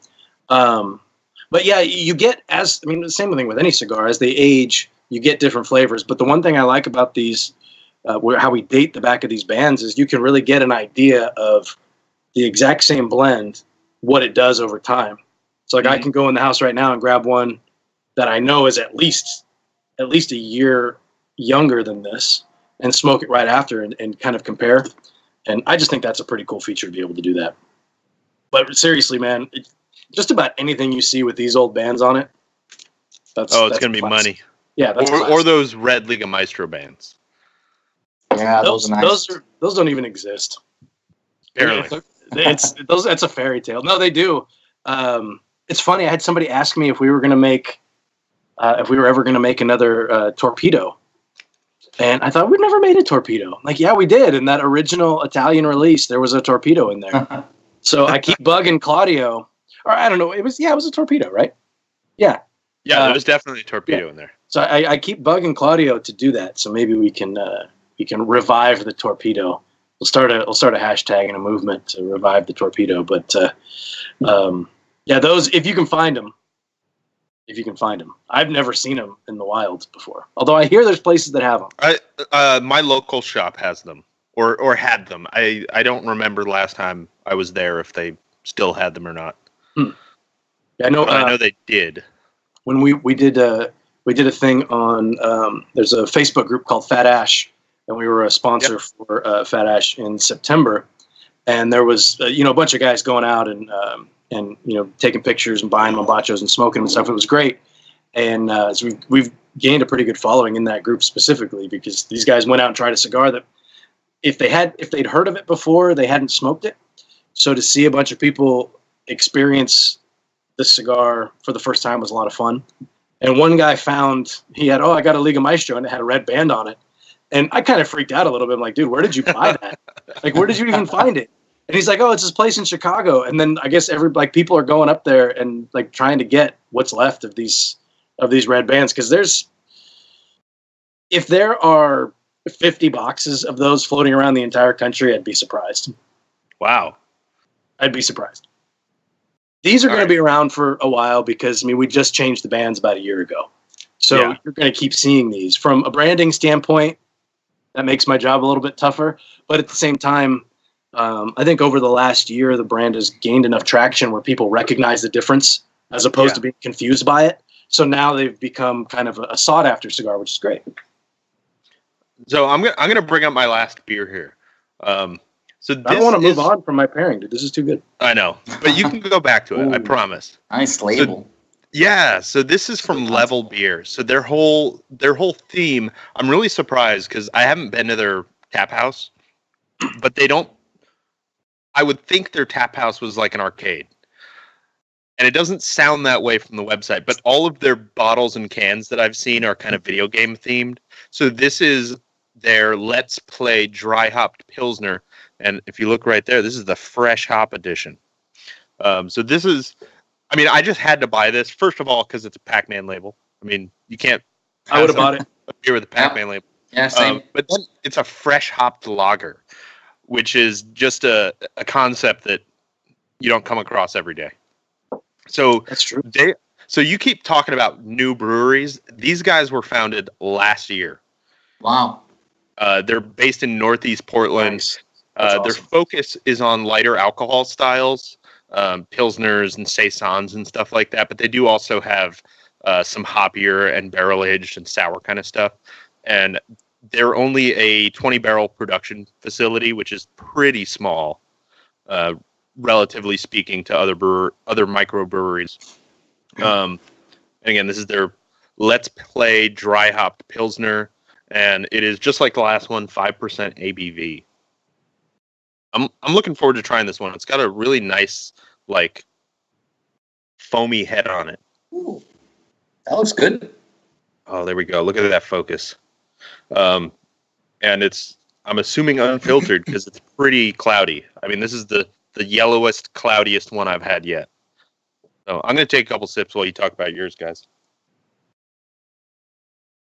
But yeah, you get the same thing with any cigar. As they age, you get different flavors. But the one thing I like about these, how we date the back of these bands, is you can really get an idea of the exact same blend, what it does over time. So like I can go in the house right now and grab one that I know is at least a year younger than this and smoke it right after and kind of compare. And I just think that's a pretty cool feature to be able to do that. But seriously, man, just about anything you see with these old bands on it, it's going to be classic. money. Yeah, that's or those red Liga Maestro bands. Yeah, those are nice. Those don't even exist. Apparently. That's a fairy tale. No, they do. It's funny. I had somebody ask me if we were going to make, if we were ever going to make another torpedo, and I thought we'd never made a torpedo. Like, yeah, we did. In that original Italian release, there was a torpedo in there. So I keep bugging Claudio, or I don't know. It was a torpedo, right? Yeah. Yeah, there was definitely a torpedo in there. So I keep bugging Claudio to do that. So maybe we can revive the torpedo. We'll start a hashtag and a movement to revive the torpedo. But yeah, those, if you can find them. I've never seen them in the wild before. Although I hear there's places that have them. My local shop has them, or had them. I don't remember last time I was there if they still had them or not. Yeah, I know they did. When we did a thing on there's a Facebook group called Fat Ash, and we were a sponsor for Fat Ash in September, and there was a bunch of guys going out and taking pictures and buying Mombachos and smoking them and stuff. It was great, and so we've gained a pretty good following in that group specifically because these guys went out and tried a cigar that if they'd heard of it before, they hadn't smoked it. So to see a bunch of people experience this cigar for the first time was a lot of fun. And one guy found, I got a Liga Maestro, and it had a red band on it. And I kind of freaked out a little bit. I'm like, dude, where did you buy that? Like, where did you even find it? And he's like, oh, it's this place in Chicago. And then I guess people are going up there and like trying to get what's left of these red bands. Because if there are 50 boxes of those floating around the entire country, I'd be surprised. Wow. I'd be surprised. These are going to be around for a while because, I mean, we just changed the bands about a year ago. So you're going to keep seeing these. From a branding standpoint, that makes my job a little bit tougher. But at the same time, I think over the last year, the brand has gained enough traction where people recognize the difference as opposed to being confused by it. So now they've become kind of a sought-after cigar, which is great. So I'm gonna bring up my last beer here. So I don't want to move on from my pairing, dude. This is too good. I know, but you can go back to it. I promise. Nice label. So this is from Level Beer. So their whole theme. I'm really surprised because I haven't been to their tap house, but they don't. I would think their tap house was like an arcade. And it doesn't sound that way from the website, but all of their bottles and cans that I've seen are kind of video game themed. So this is their Let's Play dry hopped Pilsner. And if you look right there, this is the fresh hop edition. So this is, I mean, I just had to buy this, first of all, because it's a Pac-Man label. I mean, you can't. I would have bought it. A beer with a Pac-Man label. Yeah, same. But then it's a fresh hopped lager, which is just a concept that you don't come across every day. So that's true. So you keep talking about new breweries. These guys were founded last year. Wow. They're based in Northeast Portland. Nice. Their Awesome. focus is on lighter alcohol styles, pilsners and saisons and stuff like that. But they do also have some hoppier and barrel aged and sour kind of stuff. And they're only a 20 barrel production facility, which is pretty small, relatively speaking to other microbreweries. And again, this is their Let's Play dry hopped Pilsner, and it is just like the last one, 5% ABV. I'm looking forward to trying this one. It's got a really nice, like, foamy head on it. Ooh, that looks good. Oh, there we go. Look at that focus. And I'm assuming unfiltered because it's pretty cloudy. I mean, this is the yellowest, cloudiest one I've had yet. So I'm going to take a couple sips while you talk about yours, guys.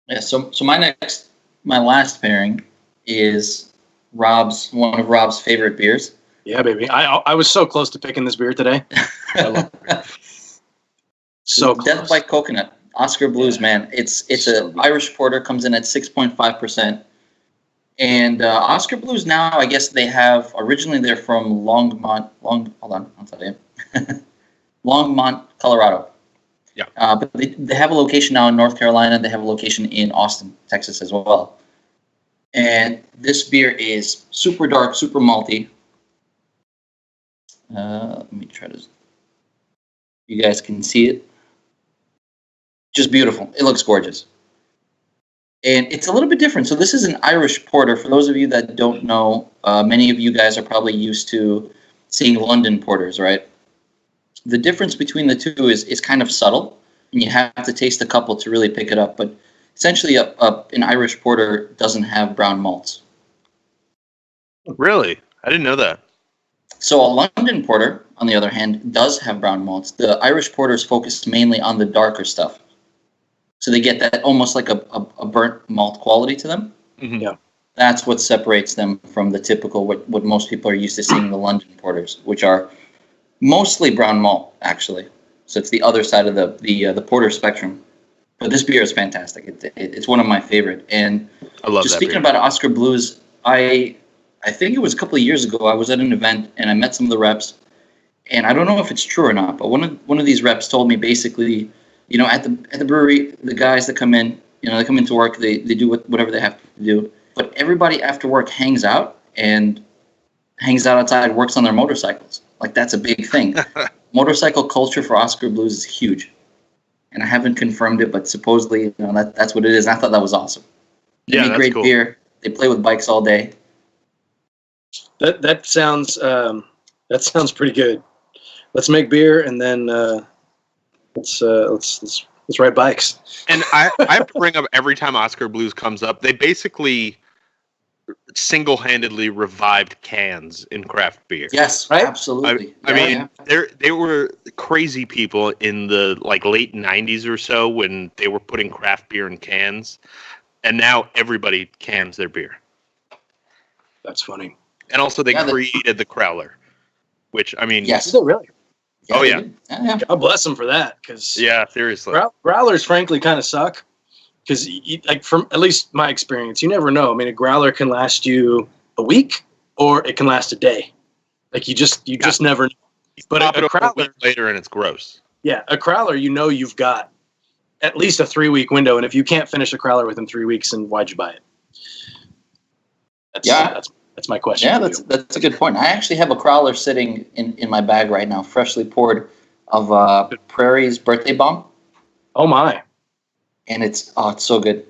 Yeah, so my last pairing is one of Rob's favorite beers. Yeah, baby. I was so close to picking this beer today. I love it. So close. Death by Coconut, Oscar Blues, man. It's an Irish porter, comes in at 6.5%. And Oscar Blues now, I guess originally they're from Longmont, Colorado. Yeah. But they have a location now in North Carolina. They have a location in Austin, Texas as well. And this beer is super dark, super malty. Let me try to. You guys can see it. Just beautiful. It looks gorgeous. And it's a little bit different. So this is an Irish porter. For those of you that don't know, many of you guys are probably used to seeing London porters, right? The difference between the two is kind of subtle, and you have to taste a couple to really pick it up. But essentially, an Irish porter doesn't have brown malts. Really? I didn't know that. So a London porter, on the other hand, does have brown malts. The Irish porters focus mainly on the darker stuff. So they get that almost like a burnt malt quality to them. Mm-hmm. Yeah. That's what separates them from the typical, what most people are used to seeing in the London porters, which are mostly brown malt, actually. So it's the other side of the porter spectrum. But this beer is fantastic. It's one of my favorite. And I love just that speaking beer. about Oscar Blues, I think it was a couple of years ago, I was at an event and I met some of the reps. And I don't know if it's true or not, but one of these reps told me basically, at the brewery, the guys that come in, they come into work, they do whatever they have to do. But everybody after work hangs out outside, works on their motorcycles. Like, that's a big thing. Motorcycle culture for Oscar Blues is huge. And I haven't confirmed it, but supposedly, that's what it is. And I thought that was awesome. They make great beer. They play with bikes all day. That sounds pretty good. Let's make beer and then Let's ride bikes. And I have to bring up every time Oscar Blues comes up, they basically single-handedly revived cans in craft beer. Yes, right? absolutely. I mean, they were crazy people in the late 90s or so when they were putting craft beer in cans, and now everybody cans their beer. That's funny. And also they created the Crowler, which, I mean... Yes. Is it really? Oh, yeah. God bless them for that. Because seriously. growlers, frankly, kind of suck. Because, from at least my experience, you never know. I mean, a growler can last you a week, or it can last a day. You just never know. But a crowler, a week later, and it's gross. Yeah, a crowler, you've got at least a 3-week window, and if you can't finish a crowler within 3 weeks, then why'd you buy it? That's my question. Yeah, that's a good point. I actually have a crowler sitting in my bag right now, freshly poured, of Prairie's Birthday Bomb. Oh my! And it's so good.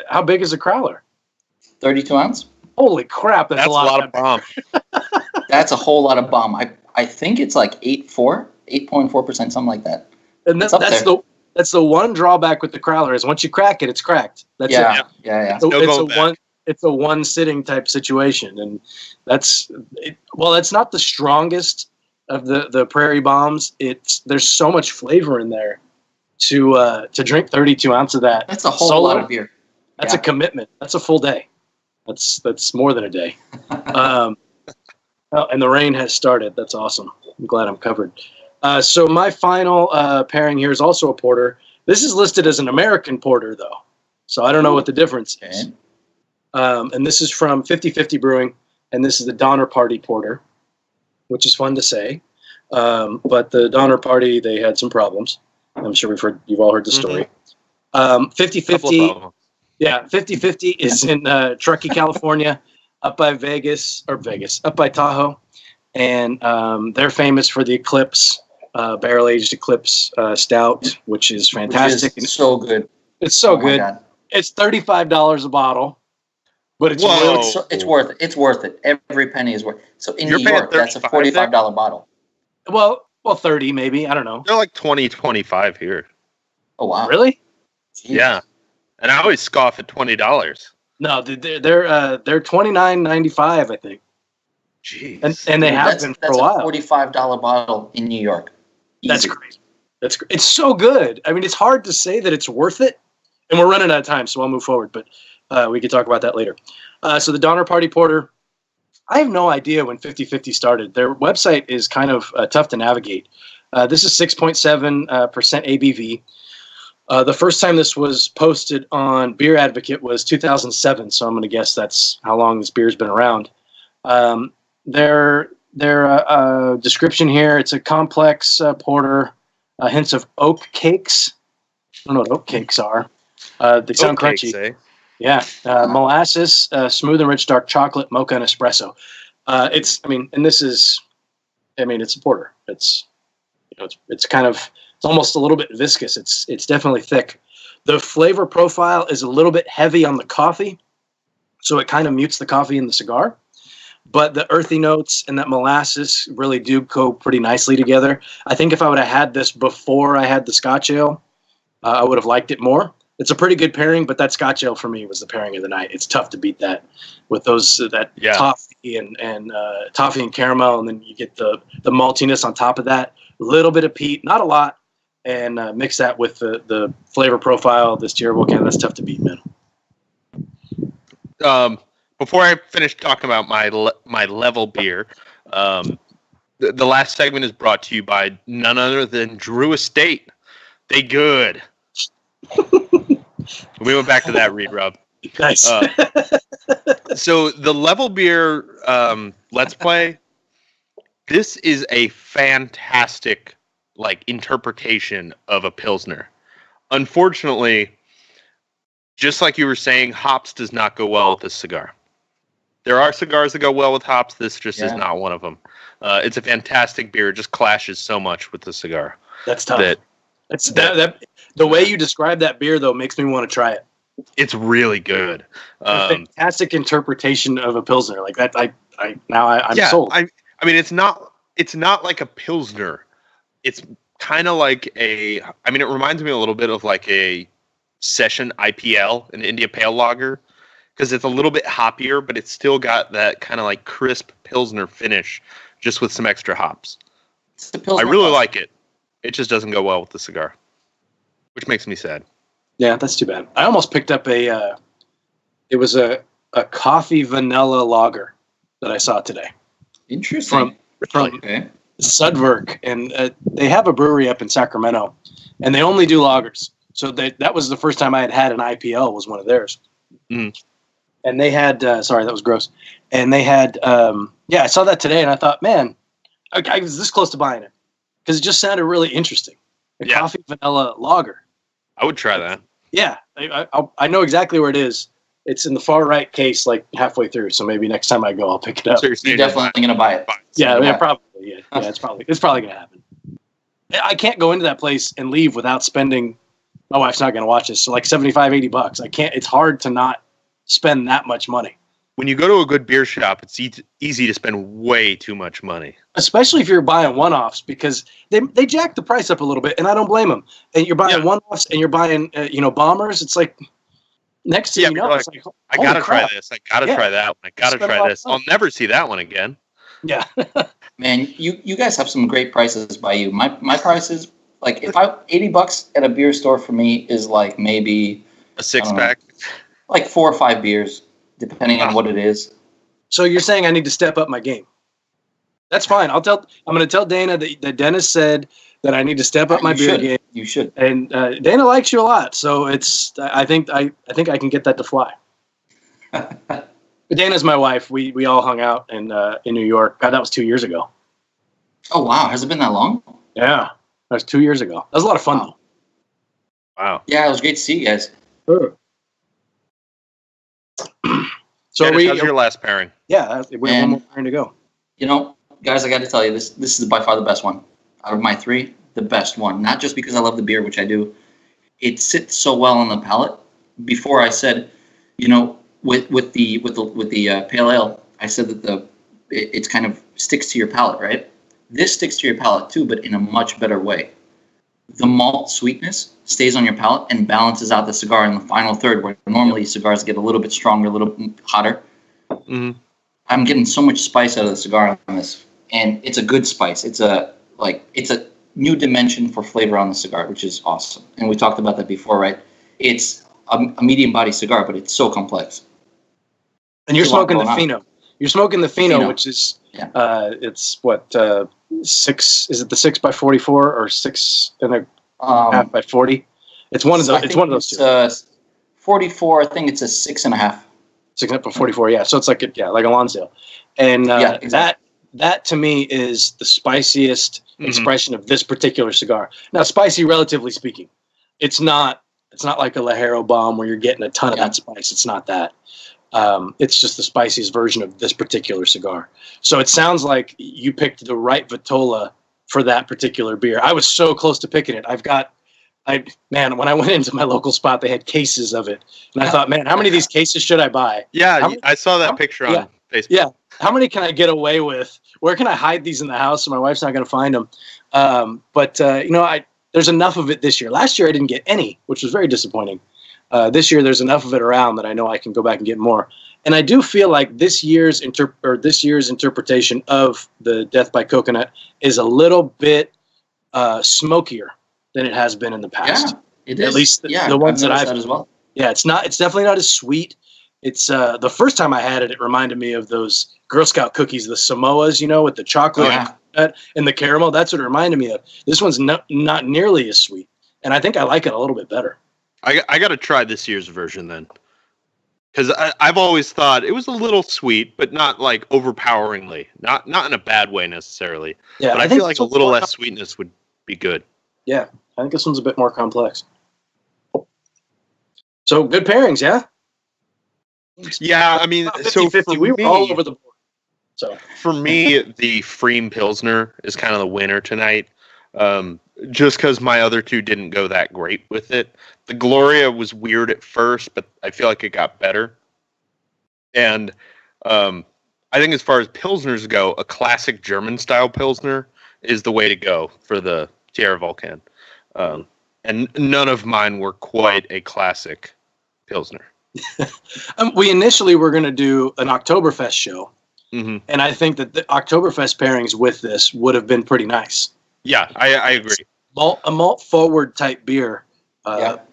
How big is a crowler? 32 ounce. Holy crap! That's a lot of bomb. That's a whole lot of bomb. I think it's like 8.4%, something like that. And that's the one drawback with the crowler is once you crack it, it's cracked. That's it. Yeah. It's a one sitting type situation, and that's not the strongest of the Prairie Bombs. There's so much flavor in there to drink 32 ounce of that. That's a whole lot of beer. That's a commitment. That's a full day. That's more than a day. And the rain has started. That's awesome. I'm glad I'm covered. So my final pairing here is also a porter. This is listed as an American porter, though. So I don't know what the difference is. And this is from 50/50 Brewing, and this is the Donner Party Porter, which is fun to say. But the Donner Party, they had some problems. I'm sure you've all heard the story. 50/50. Yeah, 50/50 is in Truckee, California, up by Tahoe. And they're famous for the Eclipse, barrel-aged Eclipse Stout, which is fantastic. Which is so good. It's so good. It's $35 a bottle, but it's worth it. It's worth it. Every penny is worth it. So in New York, that's a $45 bottle. Well, 30 maybe. I don't know. They're like 20, 25 here. Oh, wow. Really? Jeez. Yeah. And I always scoff at $20. No, they're $29.95, I think. Jeez. And they have been for a while. That's a $45 bottle in New York. Easy. That's crazy. It's so good. I mean, it's hard to say that it's worth it. And we're running out of time, so I'll move forward. But we could talk about that later. So the Donner Party Porter, I have no idea when 50/50 started. Their website is kind of tough to navigate. This is 6.7% ABV. The first time this was posted on Beer Advocate was 2007, so I'm going to guess that's how long this beer's been around. Their description here, it's a complex porter, hints of oak cakes. I don't know what oak cakes are. They sound crunchy. Cakes, eh? Yeah. Molasses, smooth and rich dark chocolate, mocha, and espresso. It's a porter. It's kind of, it's almost a little bit viscous. It's definitely thick. The flavor profile is a little bit heavy on the coffee, so it kind of mutes the coffee in the cigar. But the earthy notes and that molasses really do go pretty nicely together. I think if I would have had this before I had the Scotch Ale, I would have liked it more. It's a pretty good pairing, but that Scotch Ale for me was the pairing of the night. It's tough to beat that with toffee and toffee and caramel, and then you get the maltiness on top of that. A little bit of peat, not a lot, and mix that with the flavor profile of this Tierra Volcan. That's tough to beat, man. Before I finish talking about my level beer, the last segment is brought to you by none other than Drew Estate. They good. We went back to that read, Rob. Nice. So the level beer Let's Play, this is a fantastic interpretation of a Pilsner. Unfortunately, just like you were saying, hops does not go well with this cigar. There are cigars that go well with hops. This just is not one of them. It's a fantastic beer. It just clashes so much with the cigar. That's tough. The way you describe that beer, though, makes me want to try it. It's really good. A fantastic interpretation of a Pilsner like that. I'm sold. I mean, it's not like a Pilsner. It's kind of like it reminds me a little bit of like a session IPL, an India Pale Lager, because it's a little bit hoppier, but it's still got that kind of like crisp Pilsner finish, just with some extra hops. It's the Pilsner I really plus. like it. It just doesn't go well with the cigar, which makes me sad. Yeah, that's too bad. I almost picked up it was a coffee vanilla lager that I saw today. Interesting. From Okay. Sudwerk, and they have a brewery up in Sacramento, and they only do lagers. So that was the first time I had an IPL, was one of theirs. Mm. And they had, sorry, that was gross. And they had, I saw that today, and I thought, man, I was this close to buying it because it just sounded really interesting. A coffee vanilla lager. I would try that. Yeah, I know exactly where it is. It's in the far right case, like halfway through. So maybe next time I go, I'll pick it up. So You're definitely going to buy it. Yeah, probably. Yeah, it's probably going to happen. I can't go into that place and leave without spending. My wife's not going to watch this, so like $75, $80. I can't. It's hard to not spend that much money. When you go to a good beer shop, it's easy to spend way too much money. Especially if you're buying one-offs, because they jack the price up a little bit, and I don't blame them. And you're buying one-offs, and you're buying bombers. It's like next thing you know, like, it's like, I gotta crap. try this. I gotta try that one. I gotta try this. I'll never see that one again. Yeah. Man, you guys have some great prices by you. My prices, like if $80 at a beer store for me is like maybe a 6-pack, like 4 or 5 beers, depending on what it is. So you're saying I need to step up my game? That's fine. I'm going to tell Dana that Dennis said that I need to step up my beer game. You should. And Dana likes you a lot, so it's. I think I can get that to fly. Dana's my wife. We all hung out in New York. God, that was 2 years ago. Oh wow, has it been that long? Yeah, that was 2 years ago. That was a lot of fun though. Wow. Yeah, it was great to see you guys. Sure. So Dennis, how's your last pairing? Yeah, we have one more pairing to go. You know, guys, I got to tell you, this is by far the best one out of my 3. The best one, not just because I love the beer, which I do. It sits so well on the palate. Before I said, with the pale ale, I said that it's kind of sticks to your palate, right? This sticks to your palate too, but in a much better way. The malt sweetness stays on your palate and balances out the cigar in the final third, where normally cigars get a little bit stronger, a little hotter. Mm-hmm. I'm getting so much spice out of the cigar on this, and it's a good spice. It's a new dimension for flavor on the cigar, which is awesome. And we talked about that before, right? It's a medium body cigar, but it's so complex. And you're smoking the Fino. You're smoking the Fino, which is it's what 6? Is it the 6x44 or 6.5 by 40? It's one of those. It's one of those two. 44. I think it's a 6.5. 6x44. Yeah. So it's like a Lonsdale, and exactly. that to me is the spiciest expression of this particular cigar. Now, spicy, relatively speaking, it's not like a Lajero bomb where you're getting a ton of that spice. It's not that. It's just the spiciest version of this particular cigar. So it sounds like you picked the right Vitola for that particular beer. I was so close to picking it. When I went into my local spot, they had cases of it. And I thought, man, how many of these cases should I buy? Yeah, I saw that picture on Facebook. Yeah. How many can I get away with? Where can I hide these in the house so my wife's not going to find them? There's enough of it this year. Last year I didn't get any, which was very disappointing. This year there's enough of it around that I know I can go back and get more. And I do feel like this year's interpretation of the Death by Coconut is a little bit smokier than it has been in the past. Yeah, it is. At least the ones that I've as well. Yeah, it's definitely not as sweet. It's the first time I had it, it reminded me of those Girl Scout cookies, the Samoas, with the chocolate and the caramel. That's what it reminded me of. This one's not nearly as sweet, and I think I like it a little bit better. I got to try this year's version then, because I've always thought it was a little sweet, but not like overpoweringly, not in a bad way necessarily. Yeah, but I feel like a little less sweetness would be good. Yeah, I think this one's a bit more complex. So good pairings, yeah. Yeah, I mean, 50-50, we were all over the board. So for me, the Freem Pilsner is kind of the winner tonight, just because my other two didn't go that great with it. The Gloria was weird at first, but I feel like it got better. And I think as far as Pilsners go, a classic German-style Pilsner is the way to go for the Tierra Volcan. And none of mine were quite a classic Pilsner. We initially were going to do an Oktoberfest show. Mm-hmm. And I think that the Oktoberfest pairings with this would have been pretty nice. Yeah, I agree. A malt forward type beer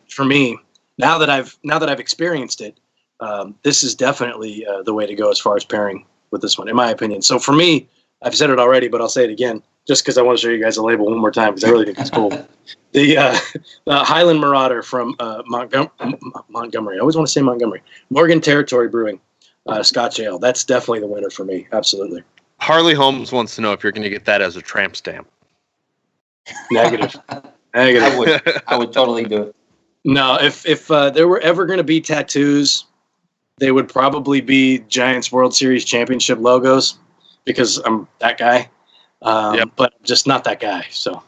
for me. Now that I've experienced it, this is definitely the way to go as far as pairing with this one, in my opinion. So for me, I've said it already, but I'll say it again just because I want to show you guys the label one more time because I really think it's cool. The Highland Marauder from Montgomery. I always want to say Montgomery. Morgan Territory Brewing. Scotch Ale. That's definitely the winner for me. Absolutely. Harley Holmes wants to know if you're going to get that as a tramp stamp. Negative. I would totally do it. No, if there were ever going to be tattoos, they would probably be Giants World Series Championship logos because I'm that guy. But I'm just not that guy. So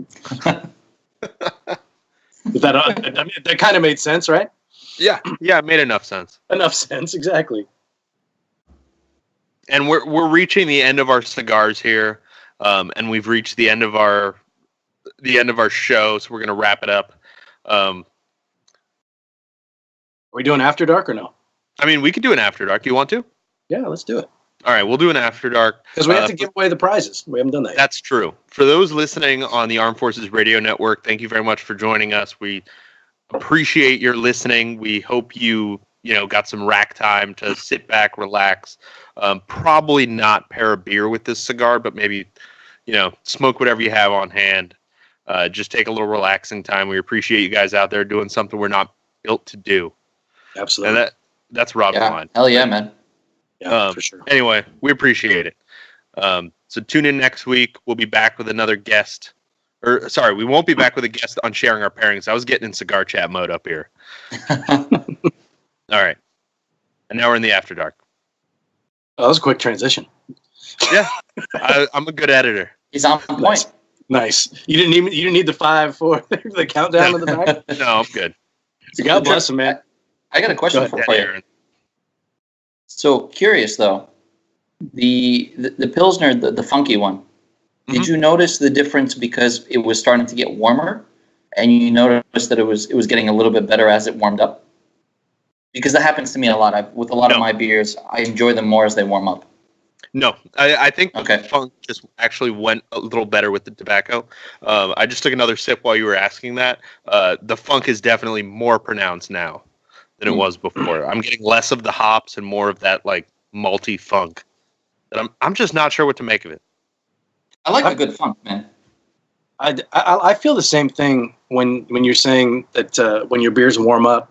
that kind of made sense, right? Yeah, it made enough sense. Enough sense, exactly. And we're reaching the end of our cigars here, and we've reached the end of our show. So we're gonna wrap it up. Are we doing After Dark or no? I mean, we could do an After Dark. You want to? Yeah, let's do it. All right, we'll do an After Dark because we have to give away the prizes. We haven't done that yet. That's true. For those listening on the Armed Forces Radio Network, thank you very much for joining us. We appreciate your listening. We hope you got some rack time to sit back, relax. Probably not pair a beer with this cigar, but maybe smoke whatever you have on hand. Just take a little relaxing time. We appreciate you guys out there doing something we're not built to do. Absolutely. And that's Rob's line. Hell yeah, man. Yeah, for sure. Anyway, we appreciate it. So tune in next week. We'll be back with another guest. We won't be back with a guest on sharing our pairings. I was getting in cigar chat mode up here. All right. And now we're in the After Dark. Oh, that was a quick transition. Yeah. I'm a good editor. He's on point. Nice. You didn't need the 5, 4, the countdown in the back? No, I'm good. God bless him, man. I got a question for you. Aaron. So curious though, the Pilsner, the funky one, did you notice the difference because it was starting to get warmer, and you noticed that it was getting a little bit better as it warmed up? Because that happens to me a lot. With a lot of my beers, I enjoy them more as they warm up. No, I think the funk just actually went a little better with the tobacco. I just took another sip while you were asking that. The funk is definitely more pronounced now than it was before. I'm getting less of the hops and more of that like malty funk. And I'm just not sure what to make of it. I like a good funk, man. I feel the same thing when you're saying that when your beers warm up,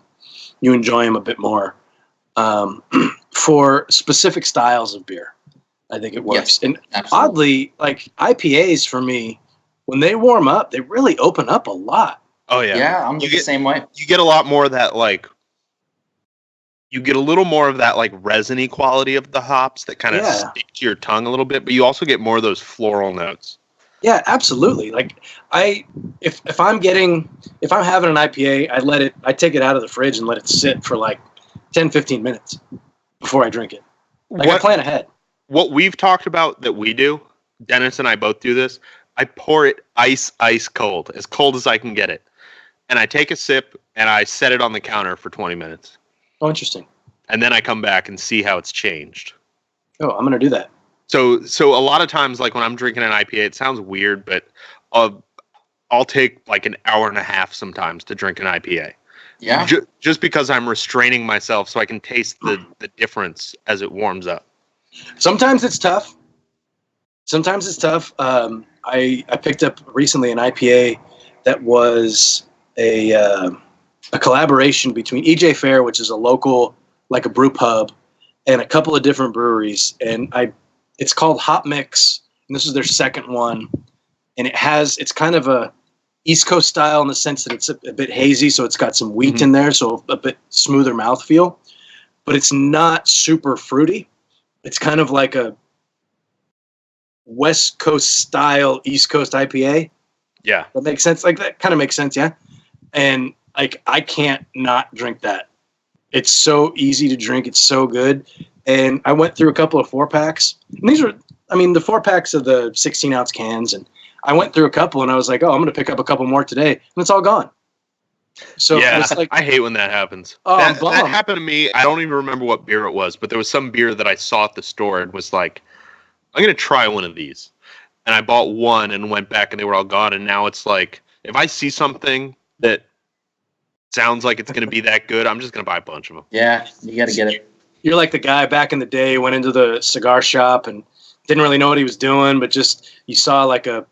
you enjoy them a bit more. For specific styles of beer, I think it works. Yes, and absolutely. oddly, like IPAs for me, when they warm up, they really open up a lot. Oh yeah. Yeah, I'm the same way. You get a lot more of that you get a little more of that like resiny quality of the hops that kind of stick to your tongue a little bit, but you also get more of those floral notes. Yeah, absolutely. Like if I'm having an IPA, I take it out of the fridge and let it sit for like 10, 15 minutes before I drink it. I plan ahead. What we've talked about that we do, Dennis and I both do this. I pour it ice cold as I can get it. And I take a sip and I set it on the counter for 20 minutes. Oh, interesting. And then I come back and see how it's changed. Oh, I'm going to do that. So a lot of times, like when I'm drinking an IPA, it sounds weird, but I'll take like an hour and a half sometimes to drink an IPA. Yeah. Just because I'm restraining myself so I can taste the difference as it warms up. Sometimes it's tough. I picked up recently an IPA that was a collaboration between EJ Fair, which is a local, like a brew pub, and a couple of different breweries. And it's called Hop Mix, and this is their second one. And it's kind of a East Coast style in the sense that it's a bit hazy, so it's got some wheat in there, so a bit smoother mouthfeel. But it's not super fruity. It's kind of like a West Coast style East Coast IPA. Yeah. That makes sense. Like that kind of makes sense, yeah. And like I can't not drink that. It's so easy to drink. It's so good. And I went through a couple of 4-packs. And these are I mean, the 4-packs of the 16-ounce cans, and I went through a couple, and I was like, oh, I'm going to pick up a couple more today, and it's all gone. So yeah, it's like, I hate when that happens. Oh, I'm that bummed. happened to me. I don't even remember what beer it was, but there was some beer that I saw at the store and was like, I'm going to try one of these. And I bought one and went back and they were all gone. And now it's like, if I see something that sounds like it's going to be that good, I'm just going to buy a bunch of them. Yeah, you got to get it. You're like the guy back in the day, went into the cigar shop and didn't really know what he was doing, but just, you saw like a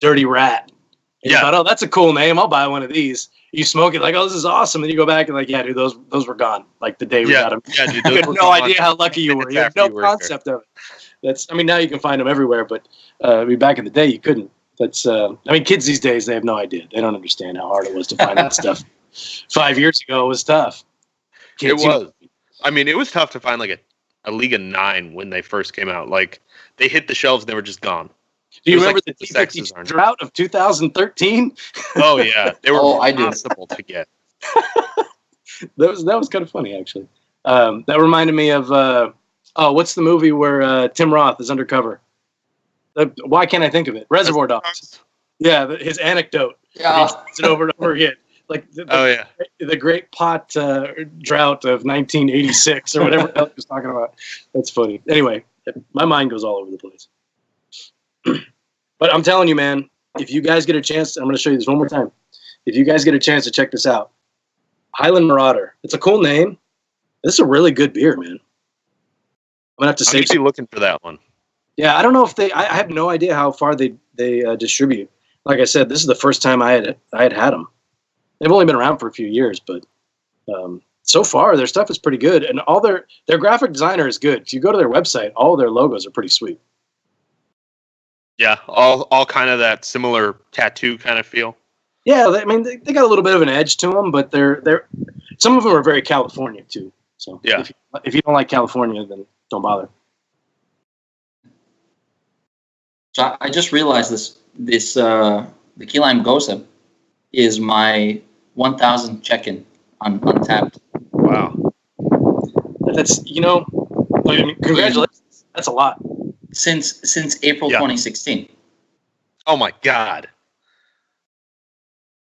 dirty rat. And you thought, oh, that's a cool name. I'll buy one of these. You smoke it like, oh, this is awesome. And you go back and like, yeah, dude, those were gone. Like the day we got them. Yeah, dude, You had no idea how lucky you were. You had no concept of it. Now you can find them everywhere, but back in the day you couldn't. Kids these days, they have no idea. They don't understand how hard it was to find that stuff. 5 years ago, it was tough. Kids, it was. It was tough to find like a League of 9 when they first came out. Like they hit the shelves and they were just gone. Do you remember the T50 drought of 2013? Oh yeah, they were impossible to get. that was kind of funny actually. That reminded me of what's the movie where Tim Roth is undercover? Why can't I think of it? Reservoir Dogs. Yeah, his anecdote. Yeah, it's over and over again. Like the Great Pot drought of 1986 or whatever else he was talking about. That's funny. Anyway, my mind goes all over the place. But I'm telling you, man, if you guys get a chance, I'm going to show you this one more time. If you guys get a chance to check this out, Highland Marauder. It's a cool name. This is a really good beer, man. I'm going to have to say. I'm actually looking for that one. Yeah, I don't know if I have no idea how far they distribute. Like I said, this is the first time I had them. They've only been around for a few years, but so far their stuff is pretty good, and all their graphic designer is good. If you go to their website, all their logos are pretty sweet. Yeah, all kind of that similar tattoo kind of feel. Yeah, they got a little bit of an edge to them, but they're some of them are very California too. So yeah, if you don't like California, then don't bother. So I just realized this the Key Lime Gosa is my 1,000 check-in on Untapped. Wow, that's congratulations. That's a lot. Since April 2016. Oh my God.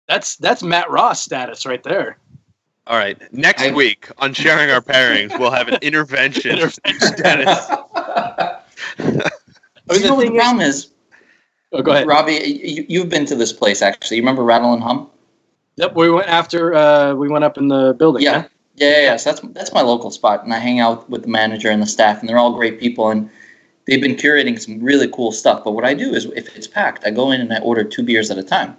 That's Matt Ross status right there. All right. Next week on Sharing Our Pairings, we'll have an intervention status. The problem is, go ahead, Robbie. You've been to this place actually. You remember Rattle and Hum? Yep, we went after we went up in the building. Yeah. So that's my local spot, and I hang out with the manager and the staff, and they're all great people, and they've been curating some really cool stuff. But what I do is, if it's packed, I go in and I order 2 beers at a time,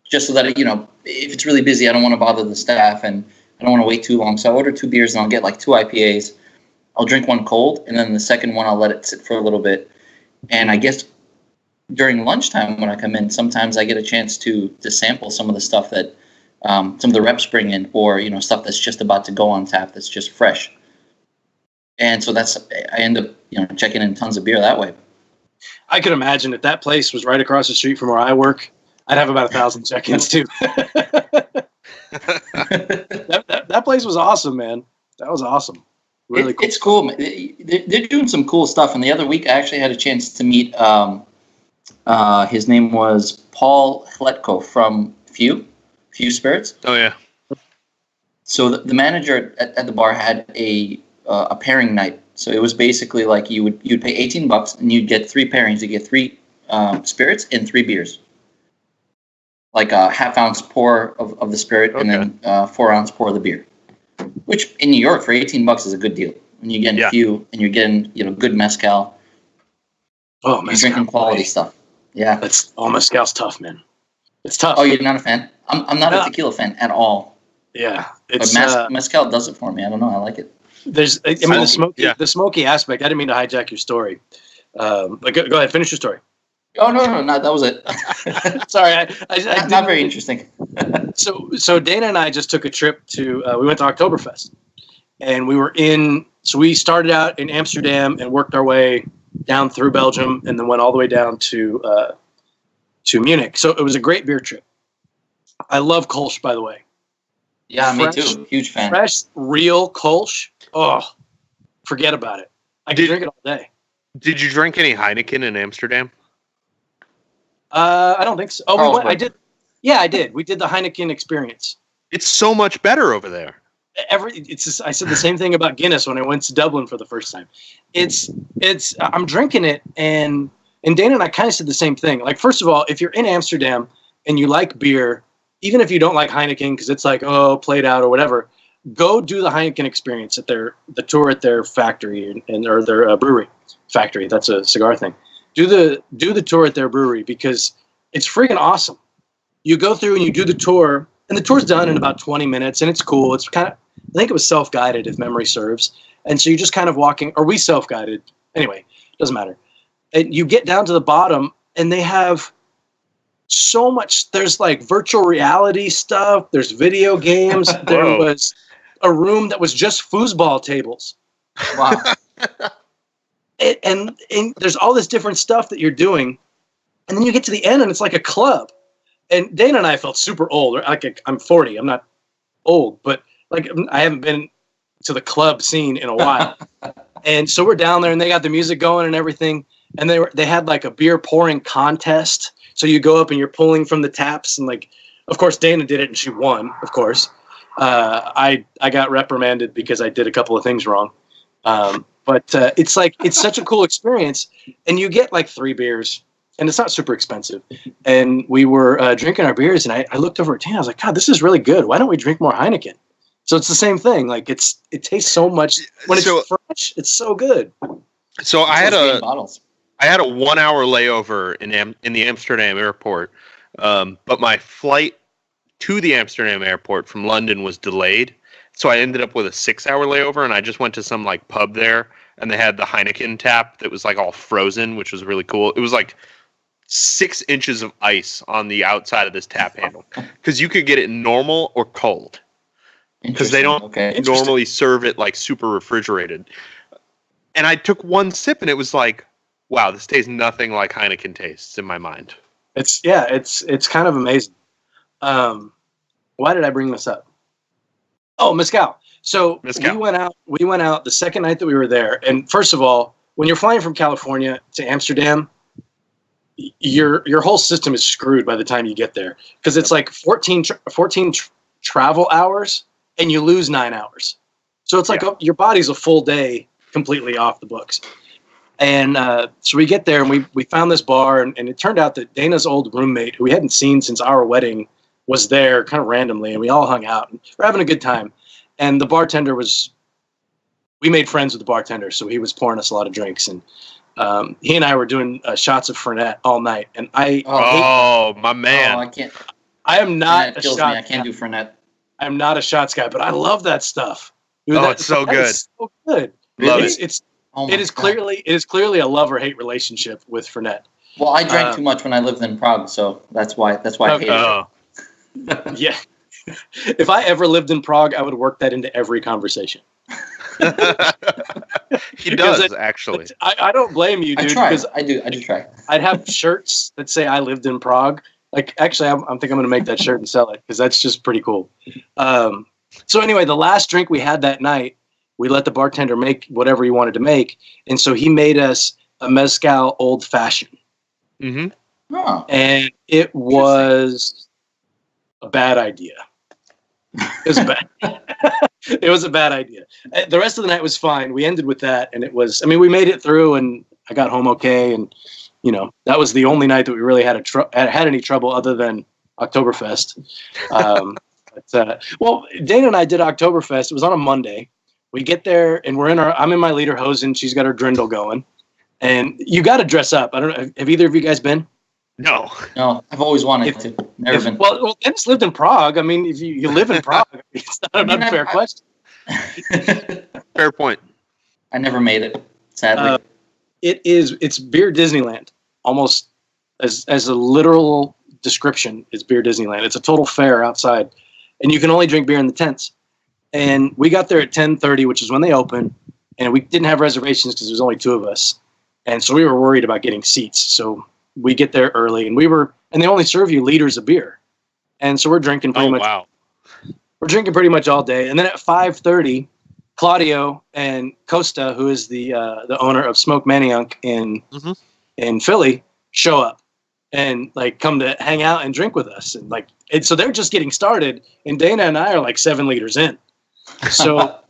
just so that if it's really busy, I don't want to bother the staff and I don't want to wait too long. So I order 2 beers and I'll get like 2 IPAs. I'll drink one cold, and then the second one I'll let it sit for a little bit. And I guess during lunchtime when I come in, sometimes I get a chance to sample some of the stuff that some of the reps bring in, or stuff that's just about to go on tap that's just fresh. And so I end up checking in tons of beer that way. I could imagine if that place was right across the street from where I work, I'd have about 1,000 check-ins too. that place was awesome, man. That was awesome. Really cool. It's cool. They're doing some cool stuff. And the other week, I actually had a chance to meet. His name was Paul Hletko from Few Spirits. Oh yeah. So the manager at the bar had a pairing night. So it was basically like you'd pay $18 and you'd get 3 pairings. You get 3 spirits and 3 beers. Like a half-ounce pour of the spirit, and then 4-ounce pour of the beer. Which in New York for $18 is a good deal. When you get a few and you're getting good mezcal. Oh, mezcal. You're drinking quality stuff. Yeah. Mezcal's tough, man. It's tough. Oh, you're not a fan? I'm not a tequila fan at all. Yeah, but mezcal does it for me. I don't know. I like it. The smoky aspect. I didn't mean to hijack your story. But go ahead, finish your story. Oh no, that was it. Sorry, I not very interesting. So Dana and I just took a trip to. We went to Oktoberfest, and we were So we started out in Amsterdam and worked our way down through Belgium, and then went all the way down to Munich. So it was a great beer trip. I love Kolsch, by the way. Yeah, me too. Huge fan. Fresh, real Kolsch. Oh, forget about it. I could drink it all day. Did you drink any Heineken in Amsterdam? I don't think so. Oh, we went, I did. Yeah, I did. We did the Heineken experience. It's so much better over there. I said the same thing about Guinness when I went to Dublin for the first time. I'm drinking it, and Dana and I kind of said the same thing. Like, first of all, if you're in Amsterdam and you like beer, even if you don't like Heineken because it's like, oh, played out or whatever, go do the Heineken experience at the tour at their factory or their brewery factory. That's a cigar thing. Do the tour at their brewery because it's freaking awesome. You go through and you do the tour, and the tour's done in about 20 minutes, and it's cool. It's kind of, I think it was self-guided if memory serves. And so you're just kind of walking, or we self-guided. Anyway, doesn't matter. And you get down to the bottom, and they have so much. There's like virtual reality stuff. There's video games. There was a room that was just foosball tables. Wow. and there's all this different stuff that you're doing. And then you get to the end, and it's like a club. And Dana and I felt super old. Like, I'm 40. I'm not old, but like I haven't been to the club scene in a while. And so we're down there, and they got the music going and everything. And they had like a beer pouring contest. So you go up and you're pulling from the taps, and like, of course, Dana did it, and she won. Of course, I got reprimanded because I did a couple of things wrong. But it's like it's such a cool experience, and you get like 3 beers. And it's not super expensive. And we were drinking our beers, and I looked over at Dana. I was like, God, this is really good. Why don't we drink more Heineken? So it's the same thing. Like it tastes so much when it's fresh. It's so good. So I had a 1-hour layover in the Amsterdam airport, but my flight to the Amsterdam airport from London was delayed. So I ended up with a 6-hour layover, and I just went to some like pub there, and they had the Heineken tap that was like all frozen, which was really cool. It was like 6 inches of ice on the outside of this tap handle because you could get it normal or cold because they don't normally serve it like super refrigerated. And I took one sip, and it was like, wow, this tastes nothing like Heineken tastes in my mind. It's kind of amazing. Why did I bring this up? Oh, Mezcal. So we went out the second night that we were there. And first of all, when you're flying from California to Amsterdam, your whole system is screwed by the time you get there because it's like 14 travel hours and you lose 9 hours. So it's like your body's a full day completely off the books. And so we get there, and we found this bar, and it turned out that Dana's old roommate, who we hadn't seen since our wedding, was there kind of randomly, and we all hung out. And we're having a good time. And the bartender we made friends with the bartender, so he was pouring us a lot of drinks. And he and I were doing shots of Fernet all night. And my man. Oh, I can't. I am not a shots guy. I can't do Fernet. I'm not a shots guy, but I love that stuff. Dude, it's so good. Is so good. Love it. It is clearly a love-or-hate relationship with Fernet. Well, I drank too much when I lived in Prague, so that's why I hate it. Yeah. If I ever lived in Prague, I would work that into every conversation. He does, actually. I don't blame you, dude. I do try. I'd have shirts that say I lived in Prague. Like, actually, I think I'm going to make that shirt and sell it because that's just pretty cool. So anyway, the last drink we had that night, we let the bartender make whatever he wanted to make. And so he made us a Mezcal Old Fashioned. Mm-hmm. Oh. And it was a bad idea. It was bad. It was a bad idea. The rest of the night was fine. We ended with that, and we made it through, and I got home okay. And that was the only night that we really had any trouble other than Oktoberfest. Well, Dana and I did Oktoberfest. It was on a Monday. We get there, and I'm in my lederhosen. She's got her drindle going, and you got to dress up. I don't know. Have either of you guys been? No, I've always wanted to. Never been. Well, Dennis lived in Prague. I mean, if you live in Prague, it's not an unfair question. Fair point. I never made it, sadly. It's beer Disneyland, almost as a literal description. It's beer Disneyland. It's a total fair outside, and you can only drink beer in the tents. And we got there at 10:30, which is when they open, and we didn't have reservations because there was only 2 of us, and so we were worried about getting seats. So we get there early, and they only serve you liters of beer. And so we're drinking pretty much. Wow. We're drinking pretty much all day. And then at 5:30, Claudio and Costa, who is the owner of Smoke Maniunk in Philly, show up and like come to hang out and drink with us, and so they're just getting started, and Dana and I are like 7 liters in. So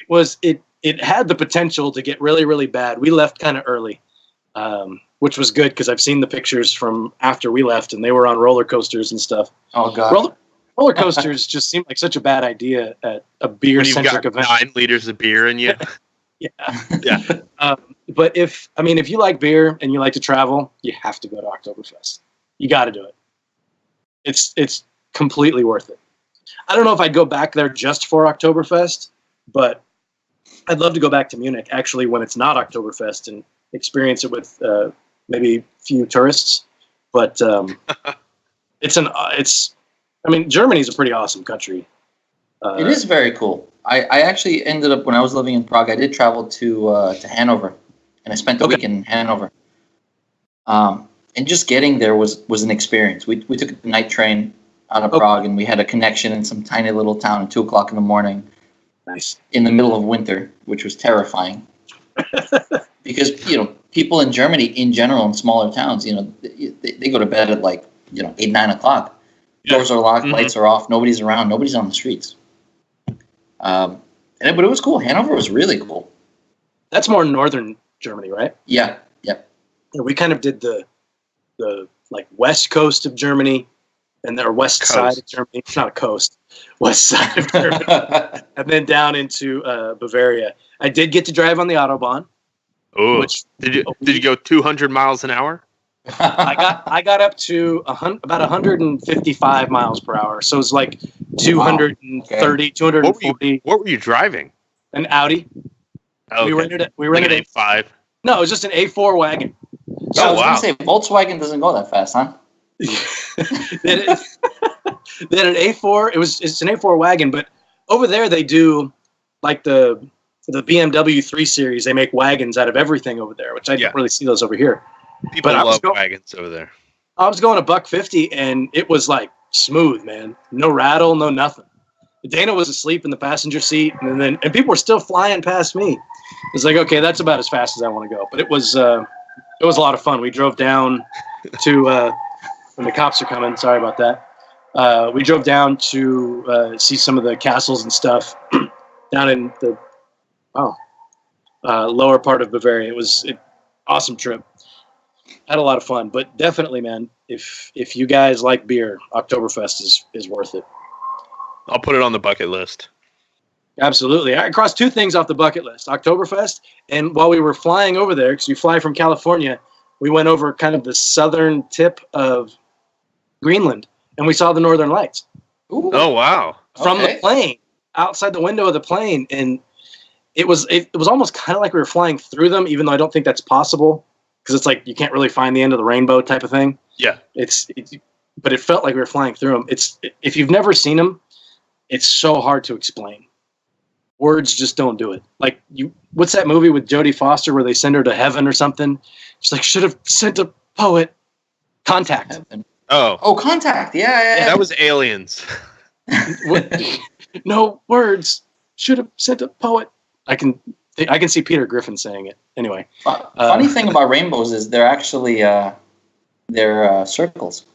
it had the potential to get really, really bad. We left kind of early, which was good because I've seen the pictures from after we left, and they were on roller coasters and stuff. Oh god. Roller coasters just seem like such a bad idea at a beer-centric event. 9 liters of beer in you. Yeah. But if you like beer and you like to travel, you have to go to Oktoberfest. You got to do it. It's completely worth it. I don't know if I'd go back there just for Oktoberfest, but I'd love to go back to Munich actually when it's not Oktoberfest and experience it with maybe a few tourists. But Germany's a pretty awesome country. It is very cool. I actually ended up, when I was living in Prague, I did travel to Hanover, and I spent the week in Hanover. And just getting there was an experience. We took a night train out of Prague, and we had a connection in some tiny little town at 2:00 in the morning. Nice. In the middle of winter, which was terrifying. Because, people in Germany in general, in smaller towns, they go to bed at 8, 9 o'clock. Doors are locked, lights are off, nobody's around, nobody's on the streets. But it was cool. Hanover was really cool. That's more northern Germany, right? Yeah. Yep. We kind of did the west coast of Germany, and their west side of Germany. It's not a coast, west side of Germany, and then down into Bavaria. I did get to drive on the Autobahn. Oh, did you go 200 miles an hour? I got up to about 155 miles per hour. So it's like 230, 240. What were you driving? An Audi. Okay. We rented an A5. No, it was just an A4 wagon. So I was going to say, Volkswagen doesn't go that fast, huh? They had an A4. It's an A4 wagon, but over there they do like the BMW 3 Series. They make wagons out of everything over there, which I don't really see those over here. People love wagons over there. I was going $150, and it was like smooth, man. No rattle, no nothing. Dana was asleep in the passenger seat, and people were still flying past me. It's like, okay, that's about as fast as I want to go. But it was a lot of fun. We drove down to when the cops are coming. Sorry about that. We drove down to see some of the castles and stuff down in the lower part of Bavaria. It was an awesome trip. Had a lot of fun, but definitely, man, if you guys like beer, Oktoberfest is worth it. I'll put it on the bucket list. Absolutely. I crossed 2 things off the bucket list: Oktoberfest, and while we were flying over there, because we fly from California, we went over kind of the southern tip of Greenland, and we saw the Northern Lights. Ooh. Oh wow! From the plane, outside the window of the plane, and it was almost kind of like we were flying through them, even though I don't think that's possible. Because it's like you can't really find the end of the rainbow type of thing. Yeah. But it felt like we were flying through them. If you've never seen them, it's so hard to explain. Words just don't do it. Like what's that movie with Jodie Foster where they send her to heaven or something? She's like, should have sent a poet. Contact. Heaven. Oh, Contact. Yeah. That was Aliens. No words. Should have sent a poet. I can see Peter Griffin saying it. Anyway. Funny thing about rainbows is they're actually they're circles.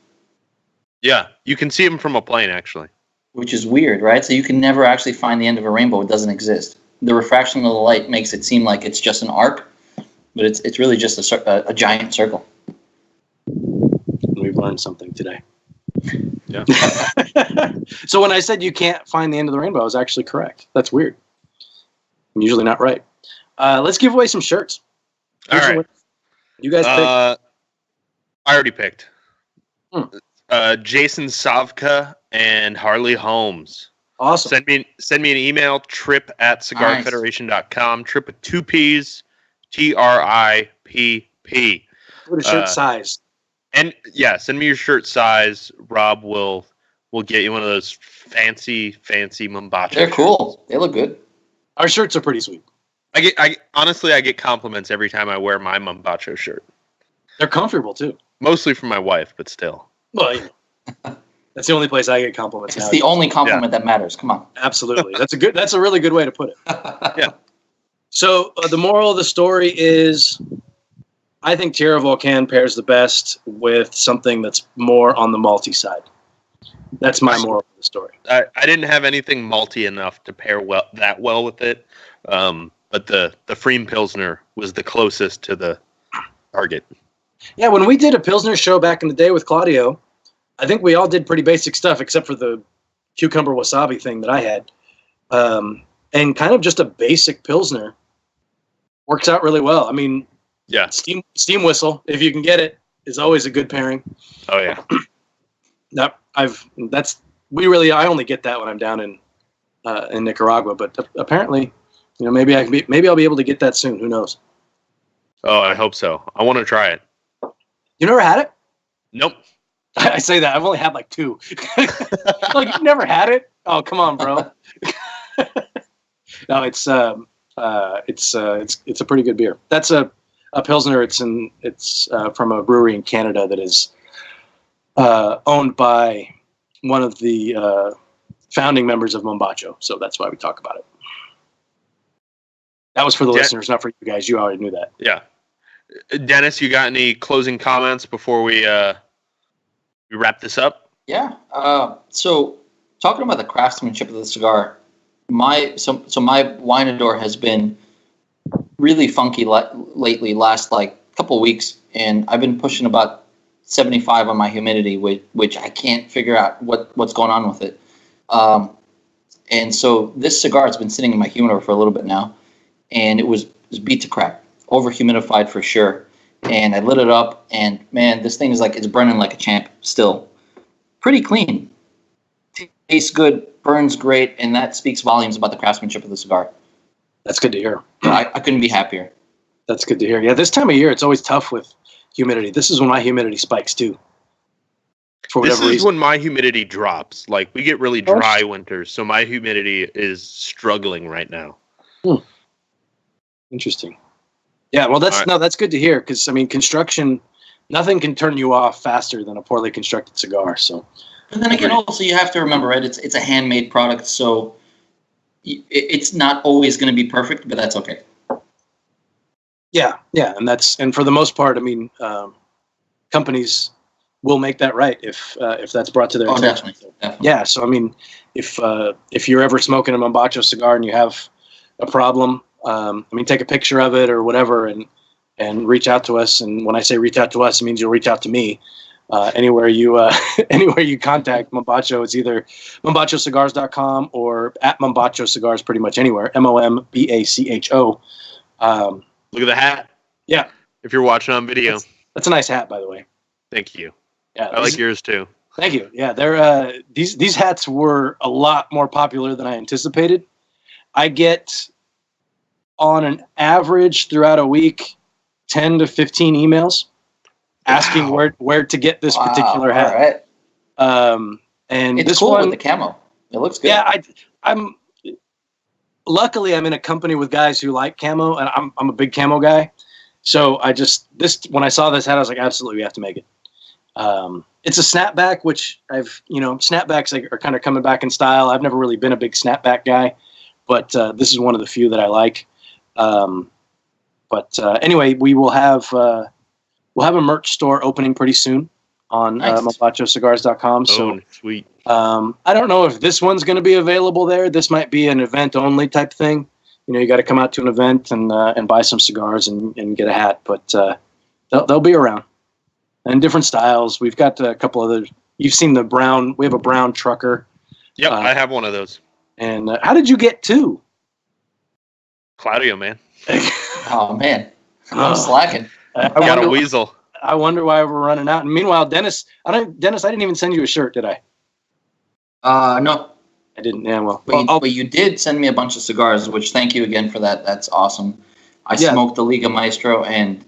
Yeah, you can see them from a plane, actually. Which is weird, right? So you can never actually find the end of a rainbow. It doesn't exist. The refraction of the light makes it seem like it's just an arc, but it's really just a giant circle. We've learned something today. Yeah. So when I said you can't find the end of the rainbow, I was actually correct. That's weird. I'm usually not right. Let's give away some shirts. All right. You guys picked. I already picked. Jason Savka and Harley Holmes. Awesome. Send me an email, trip@cigarfederation.com. Trip with 2 P's, TRIPP. What a shirt size. And yeah, send me your shirt size. Rob will get you one of those fancy Mombacho. They're cool. They look good. Our shirts are pretty sweet. I honestly get compliments every time I wear my Mombacho shirt. They're comfortable too. Mostly from my wife, but still. Well, That's the only place I get compliments. It's the only compliment that matters. Come on. Absolutely. That's a really good way to put it. Yeah. So the moral of the story is, I think Tierra Volcan pairs the best with something that's more on the malty side. That's my moral of the story. I didn't have anything malty enough to pair well with it, but the Freem Pilsner was the closest to the target. Yeah, when we did a Pilsner show back in the day with Claudio, I think we all did pretty basic stuff except for the cucumber wasabi thing that I had. And kind of just a basic Pilsner works out really well. I mean, yeah, steam whistle, if you can get it, is always a good pairing. Oh yeah. I only get that when I'm down in Nicaragua, but apparently, maybe I'll be able to get that soon. Who knows? Oh, I hope so. I want to try it. You never had it? Nope. I say that I've only had like 2. Like, you've never had it? Oh, come on, bro. No, it's a pretty good beer. That's a Pilsner. It's from a brewery in Canada that is owned by one of the founding members of Mombacho. So that's why we talk about it. That was for the listeners, not for you guys. You already knew that. Yeah. Dennis, you got any closing comments before we wrap this up? Yeah. So talking about the craftsmanship of the cigar, my Wynador has been really funky lately, last like couple weeks, and I've been pushing about 75 on my humidity, which I can't figure out what's going on with it. And so this cigar has been sitting in my humidor for a little bit now, and it was beat to crap, over humidified for sure. And I lit it up, and man, this thing is like, it's burning like a champ still. Pretty clean. Tastes good, burns great, and that speaks volumes about the craftsmanship of the cigar. That's good to hear. I couldn't be happier. That's good to hear. Yeah, this time of year, it's always tough with humidity. This is when my humidity spikes too. For whatever reason. When my humidity drops. Like, we get really dry winters, so my humidity is struggling right now. Interesting. Yeah, well, that's good to hear, because I mean, construction, nothing can turn you off faster than a poorly constructed cigar. So, and then again, also you have to remember, right? It's a handmade product, so it's not always going to be perfect, but that's okay. Yeah, and for the most part, I mean, companies will make that right if that's brought to their attention. Definitely. Yeah, so I mean, if you're ever smoking a Mombacho cigar and you have a problem, take a picture of it or whatever, and reach out to us. And when I say reach out to us, it means you'll reach out to me. Anywhere you contact Mombacho, it's either mombachocigars.com or at Mombacho Cigars, pretty much anywhere. MOMBACHO. Look at the hat. Yeah. If you're watching on video. That's a nice hat, by the way. Thank you. Yeah, I like yours too. Thank you. Yeah, they're these hats were a lot more popular than I anticipated. I get, on an average throughout a week, 10 to 15 emails asking where to get this particular hat. All right. And it's this cool one with the camo. It looks good. Yeah, I'm luckily I'm in a company with guys who like camo, and I'm a big camo guy. So when I saw this hat, I was like, absolutely, we have to make it. It's a snapback, which snapbacks are kind of coming back in style. I've never really been a big snapback guy, but this is one of the few that I like. Anyway, we'll have a merch store opening pretty soon on mombachocigars.com. So sweet. I don't know if this one's going to be available there. This might be an event only type thing. You got to come out to an event and buy some cigars and get a hat, but they'll be around. And different styles. We've got a couple other. You've seen the brown. We have a brown trucker. Yep, I have one of those. And how did you get 2? Claudio, man. Oh man, I'm slacking. I got a weasel. I wonder why we're running out. And meanwhile, Dennis, I didn't even send you a shirt, did I? No, I didn't. Yeah, well, but you did send me a bunch of cigars, which thank you again for that. That's awesome. I smoked the Liga Maestro, and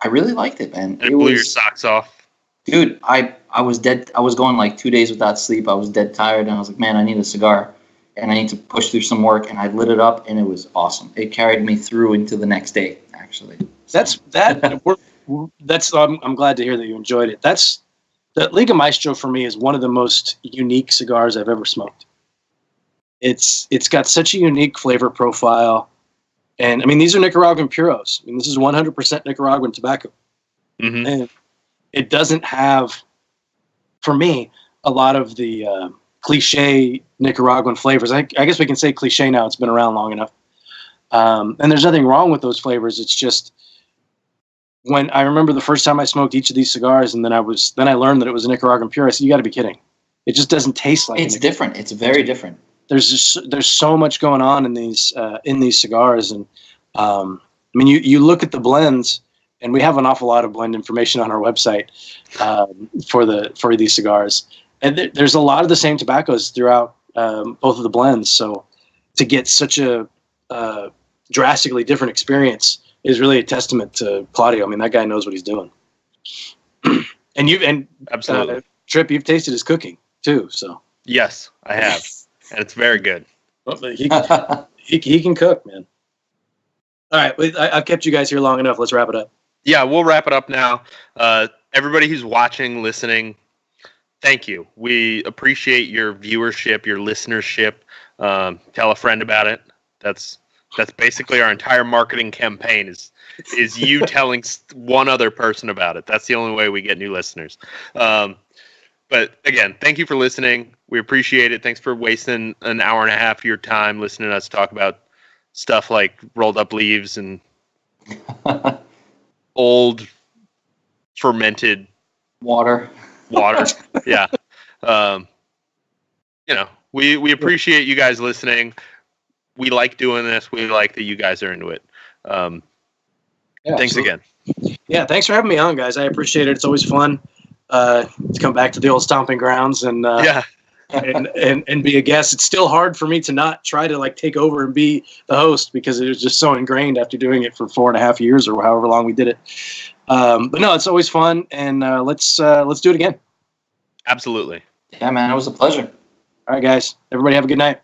I really liked it, man. It blew your socks off. Dude, I was dead. I was going like 2 days without sleep. I was dead tired, and I was like, man, I need a cigar, and I need to push through some work. And I lit it up, and it was awesome. It carried me through into the next day, actually. I'm glad to hear that you enjoyed it. That's the Liga Maestro for me is one of the most unique cigars I've ever smoked. It's got such a unique flavor profile. And I mean, these are Nicaraguan puros. I mean, this is 100% Nicaraguan tobacco. Mm-hmm. And it doesn't have, for me, a lot of the cliche Nicaraguan flavors. I guess we can say cliche now. It's been around long enough. And there's nothing wrong with those flavors. It's just when I remember the first time I smoked each of these cigars, and then I learned that it was a Nicaraguan pure. I said, "You got to be kidding! It just doesn't taste like." It's different. It's very different. There's so much going on in these cigars, and I mean, you look at the blends, and we have an awful lot of blend information on our website for these cigars, and there's a lot of the same tobaccos throughout both of the blends. So to get such a drastically different experience is really a testament to Claudio. I mean, that guy knows what he's doing. and Absolutely. Trip, you've tasted his cooking too, so. Yes, I have. And it's very good. Well, he can cook, man. All right, I've kept you guys here long enough. Let's wrap it up. Yeah, we'll wrap it up now. Everybody who's watching, listening, thank you. We appreciate your viewership, your listenership. Tell a friend about it. That's basically our entire marketing campaign is you telling one other person about it. That's the only way we get new listeners. But again, thank you for listening. We appreciate it. Thanks for wasting an hour and a half of your time listening to us talk about stuff like rolled up leaves and old fermented water. Yeah. We appreciate you guys listening. We like doing this. We like that you guys are into it. Thanks absolutely. again. Yeah, thanks for having me on, guys. I appreciate it. It's always fun to come back to the old stomping grounds and and be a guest. It's still hard for me to not try to take over and be the host because it was just so ingrained after doing it for 4.5 years or however long we did it. But no, it's always fun, and let's do it again. Absolutely. Yeah, man, it was a pleasure. All right, guys. Everybody have a good night.